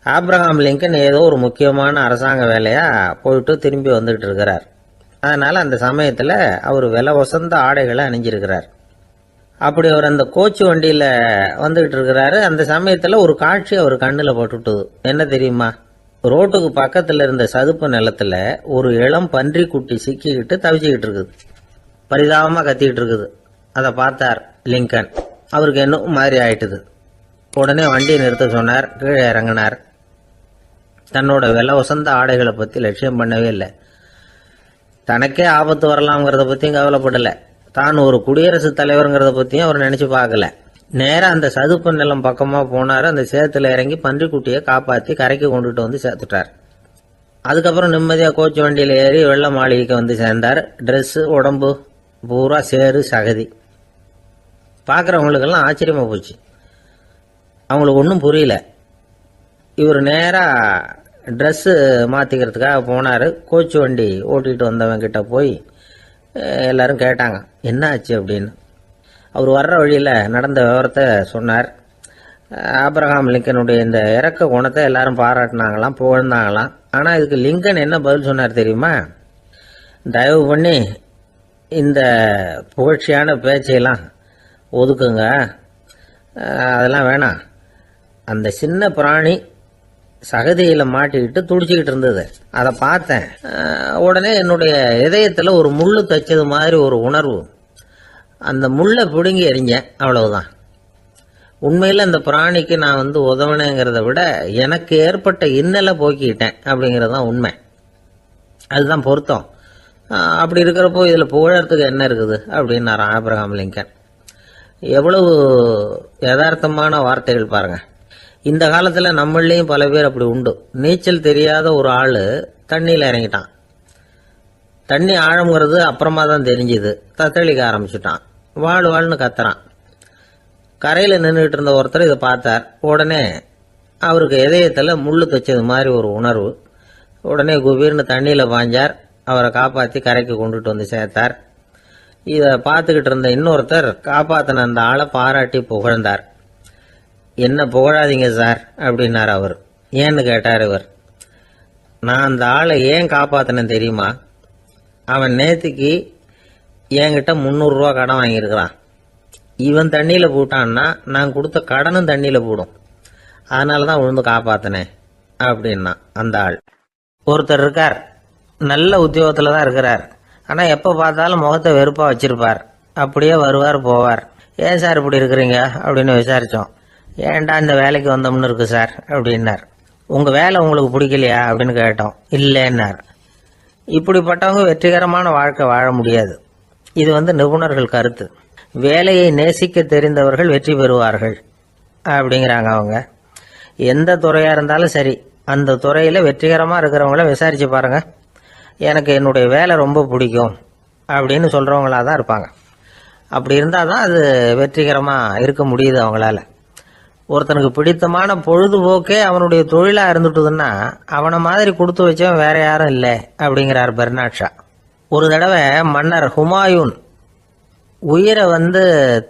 ஆப்ரஹாம் லிங்கன் ஏதோ ஒரு முக்கியமான அரசாங்க வேலையாக போயிட்டு திரும்பி வந்துக்கிட்டு இருக்கிறார். அதனால் அந்த சமயத்தில் அவர் விலை வசந்த ஆடைகளை அணிஞ்சிருக்கிறார். அப்படி அவர் அந்த கோச்சு வண்டியில் வந்துக்கிட்டு இருக்கிறாரு. அந்த சமயத்தில் ஒரு காட்சி அவர் கண்ணில் பட்டுட்டுது. என்ன தெரியுமா? ரோட்டுக்கு பக்கத்தில் இருந்த சதுப்பு நிலத்தில் ஒரு இளம் பன்றி குட்டி சிக்கிக்கிட்டு தவிச்சிக்கிட்டு இருக்குது. பரிதாபமாக கத்திக்கிட்டு இருக்குது. அதை பார்த்தார் லிங்கன். அவருக்கு என்ன மாதிரி ஆயிட்டுது. உடனே வண்டியை நிறுத்த சொன்னார். கீழே இறங்கினார். தன்னோட விலை வசந்த ஆடைகளை பற்றி லட்சியம் பண்ணவே இல்லை. தனக்கே ஆபத்து வரலாம்ங்கிறத பற்றியும் கவலைப்படலை. தான் ஒரு குடியரசுத் தலைவருங்கிறத பற்றியும் அவர் நினச்சி பார்க்கல. நேராக அந்த சதுப்பு நிலம் பக்கமாக போனார். அந்த சேத்துல இறங்கி பன்றிக்குட்டியை காப்பாற்றி கரைக்கு கொண்டுட்டு சேர்த்துட்டார். அதுக்கப்புறம் நிம்மதியாக கோச்சு வண்டியில் ஏறி வெள்ள மாளிகைக்கு சேர்ந்தார். ட்ரெஸ்ஸு உடம்பு பூரா சேறு சகதி. பார்க்குறவங்களுக்கெல்லாம் ஆச்சரியமாக போச்சு. அவங்களுக்கு ஒன்றும் புரியல. இவர் நேராக ட்ரெஸ்ஸு மாற்றிக்கிறதுக்காக போனார். கோச்சு வண்டி ஓட்டிகிட்டு வந்தவங்கிட்ட போய் எல்லாரும் கேட்டாங்க, என்ன ஆச்சு அப்படின்னு. அவர் வர்ற வழியில் நடந்த விவரத்தை சொன்னார். ஆப்ரஹாம் லிங்கனுடைய இந்த இறக்க குணத்தை எல்லாரும் பாராட்டினாங்களாம், புகழ்ந்தாங்களாம். ஆனால் இதுக்கு லிங்கன் என்ன பதில் சொன்னார் தெரியுமா? தயவு பண்ணி இந்த புகழ்ச்சியான பேச்சையெல்லாம் ஒதுக்குங்க, அதெல்லாம் வேணாம். அந்த சின்ன பிராணி சகதியில மாட்டிக்கிட்டு துடிச்சுக்கிட்டு இருந்தது. அதை பார்த்தேன். உடனே என்னுடைய இதயத்துல ஒரு முள்ளு தைச்சது மாதிரி ஒரு உணர்வு. அந்த முள்ளை பிடுங்கி எறிஞ்சேன், அவ்வளவுதான். உண்மையில் அந்த பிராணிக்கு நான் உதவினேங்கிறத விட எனக்கு ஏற்பட்ட இன்னலை போக்கிட்டேன் அப்படிங்கிறது தான் உண்மை. அதுதான் பொருத்தம். அப்படி இருக்கிறப்போ இதில் புகழறதுக்கு என்ன இருக்குது அப்படின்னாரு ஆபிரகாம் லிங்கன். எவ்வளவு யதார்த்தமான வார்த்தைகள் பாருங்க. இந்த காலத்தில் நம்மளையும் பல பேர் அப்படி உண்டு. நீச்சல் தெரியாத ஒரு ஆள் தண்ணியில் இறங்கிட்டான். தண்ணி ஆழம்ங்கிறது அப்புறமா தான் தெரிஞ்சுது. தத்தளிக்க ஆரம்பிச்சுட்டான். வாழ்னு கத்துறான். கரையில் நின்றுட்டு இருந்த ஒருத்தர் இதை பார்த்தார். உடனே அவருக்கு இதயத்தில் முள்ளு தைச்சது மாதிரி ஒரு உணர்வு. உடனே குபீர்னு தண்ணியில் பாஞ்சார். அவரை காப்பாற்றி கரைக்கு கொண்டுட்டு வந்து சேர்த்தார். இதை பார்த்துக்கிட்டு இருந்த இன்னொருத்தர் காப்பாற்றின அந்த ஆளை பாராட்டி புகழ்ந்தார். என்ன புகழாதீங்க சார் அப்படின்னார் அவர். ஏன்னு கேட்டார் இவர். நான் அந்த ஆளை ஏன் காப்பாற்றினேன் தெரியுமா? அவன் நேற்றுக்கு என்கிட்ட 300 ரூபா கடன் வாங்கியிருக்கிறான். இவன் தண்ணியில் போட்டான்னா நான் கொடுத்த கடனும் தண்ணியில் போடும். அதனால தான் விழுந்து காப்பாற்றினேன் அப்படின்னா அந்த ஆள். ஒருத்தர் இருக்கார், நல்ல உத்தியோகத்தில் தான் இருக்கிறார். ஆனால் எப்போ பார்த்தாலும் முகத்தை வெறுப்பாக வச்சிருப்பார். அப்படியே வருவார் போவார். ஏன் சார் இப்படி இருக்கிறீங்க அப்படின்னு விசாரித்தோம். ஏன்டா இந்த வேலைக்கு வந்தோம்னு இருக்கு சார் அப்படின்னார். உங்கள் வேலை உங்களுக்கு பிடிக்கலையா அப்படின்னு கேட்டோம். இல்லைன்னார். இப்படிப்பட்டவங்க வெற்றிகரமான வாழ்க்கை வாழ முடியாது. இது நிபுணர்கள் கருத்து. வேலையை நேசிக்க தெரிந்தவர்கள் வெற்றி பெறுவார்கள் அப்படிங்கிறாங்க அவங்க. எந்த துறையாக இருந்தாலும் சரி, அந்த துறையில் வெற்றிகரமாக இருக்கிறவங்கள விசாரித்து பாருங்கள். எனக்கு என்னுடைய வேலை ரொம்ப பிடிக்கும் அப்படின்னு சொல்கிறவங்களாக தான் இருப்பாங்க. அப்படி இருந்தால் தான் அது வெற்றிகரமாக இருக்க முடியுது அவங்களால. ஒருத்தனுக்கு பிடித்தமான பொழுதுபோக்கே அவனுடைய தொழிலாக இருந்துட்டுதுன்னா அவனை மாதிரி கொடுத்து வச்சவன் வேற யாரும் இல்லை அப்படிங்கிறார் பெர்னாட் ஷா. ஒரு தடவை மன்னர் ஹுமாயூன் உயிரை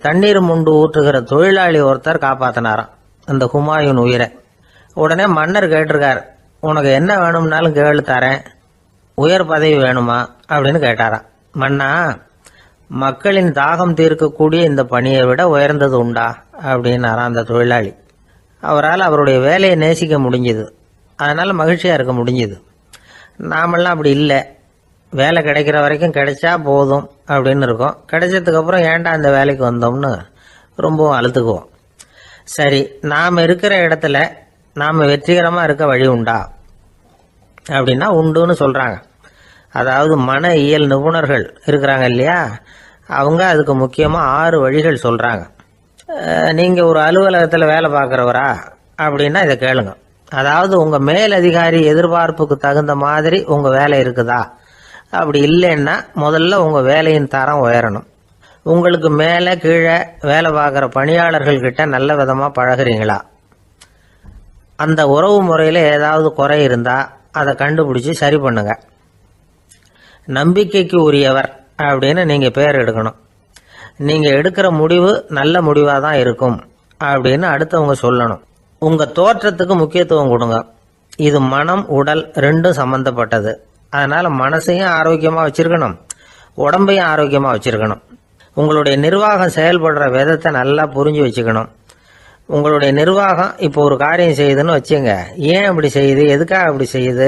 தண்ணீர் முண்டு ஊற்றுகிற தொழிலாளி ஒருத்தர் காப்பாற்றினாராம் அந்த ஹுமாயூன் உயிரை. உடனே மன்னர் கேட்டிருக்கார், உனக்கு என்ன வேணும்னாலும் கேளு தரேன், உயர் பதவி வேணுமா அப்படின்னு கேட்டாராம். மன்னா, மக்களின் தாகம் தீர்க்கக்கூடிய இந்த பணியை விட உயர்ந்தது உண்டா அப்படின்னாராம் அந்த தொழிலாளி. அவரால் அவருடைய வேலையை நேசிக்க முடிஞ்சுது. அதனால மகிழ்ச்சியாக இருக்க முடிஞ்சுது. நாமெல்லாம் அப்படி இல்லை. வேலை கிடைக்கிற வரைக்கும் கிடைச்சா போதும் அப்படின்னு இருக்கோம். கிடைச்சதுக்கப்புறம் ஏன்டா இந்த வேலைக்கு வந்தோம்னு ரொம்பவும் அழுத்துக்குவோம். சரி, நாம் இருக்கிற இடத்துல நாம் வெற்றிகரமாக இருக்க வழி உண்டா அப்படின்னா உண்டுன்னு சொல்கிறாங்க. அதாவது மன இயல் நிபுணர்கள் இருக்கிறாங்க இல்லையா, அவங்க அதுக்கு முக்கியமாக 6 வழிகள் சொல்கிறாங்க. நீங்கள் ஒரு அலுவலகத்தில் வேலை பார்க்குறவரா அப்படின்னா இதை கேளுங்க. அதாவது உங்கள் மேலதிகாரி எதிர்பார்ப்புக்கு தகுந்த மாதிரி உங்கள் வேலை இருக்குதா? அப்படி இல்லைன்னா முதல்ல உங்கள் வேலையின் தரம் உயரணும். உங்களுக்கு மேலே கீழே வேலை பார்க்குற பணியாளர்கள்கிட்ட நல்ல விதமாக பழகுறீங்களா? அந்த உறவு முறையில் ஏதாவது குறை இருந்தால் அதை கண்டுபிடிச்சி சரி பண்ணுங்க. நம்பிக்கைக்கு உரியவர் அப்படின்னு நீங்கள் பேர் எடுக்கணும். நீங்கள் எடுக்கிற முடிவு நல்ல முடிவாக தான் இருக்கும் அப்படின்னு அடுத்தவங்க சொல்லணும். உங்கள் தோற்றத்துக்கு முக்கியத்துவம் கொடுங்க. இது மனம் உடல் ரெண்டும் சம்பந்தப்பட்டது. அதனால் மனசையும் ஆரோக்கியமாக வச்சுருக்கணும், உடம்பையும் ஆரோக்கியமாக வச்சுருக்கணும். உங்களுடைய நிர்வாகம் செயல்படுற விதத்தை நல்லா புரிஞ்சு வச்சுக்கணும். உங்களுடைய நிர்வாகம் இப்போ ஒரு காரியம் செய்யுதுன்னு வச்சுங்க, ஏன் அப்படி செய்யுது, எதுக்காக அப்படி செய்யுது,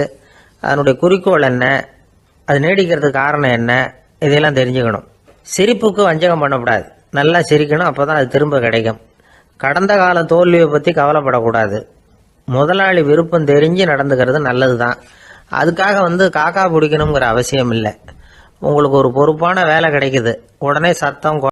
அதனுடைய குறிக்கோள் என்ன, அது நீடிக்கிறதுக்கு காரணம் என்ன, இதையெல்லாம் தெரிஞ்சுக்கணும். சிரிப்புக்கு வஞ்சகம் பண்ணக்கூடாது. நல்லா சிரிக்கணும், அப்போ தான் அது திரும்ப கிடைக்கும். கடந்த கால தோல்வியை பற்றி கவலைப்படக்கூடாது. முதலாளி விருப்பம் தெரிஞ்சு நடந்துக்கிறது நல்லது தான். அதுக்காக காக்கா பிடிக்கணுங்கிற அவசியம் இல்லை. உங்களுக்கு ஒரு பொறுப்பான வேலை கிடைக்குது, உடனே சத்தம்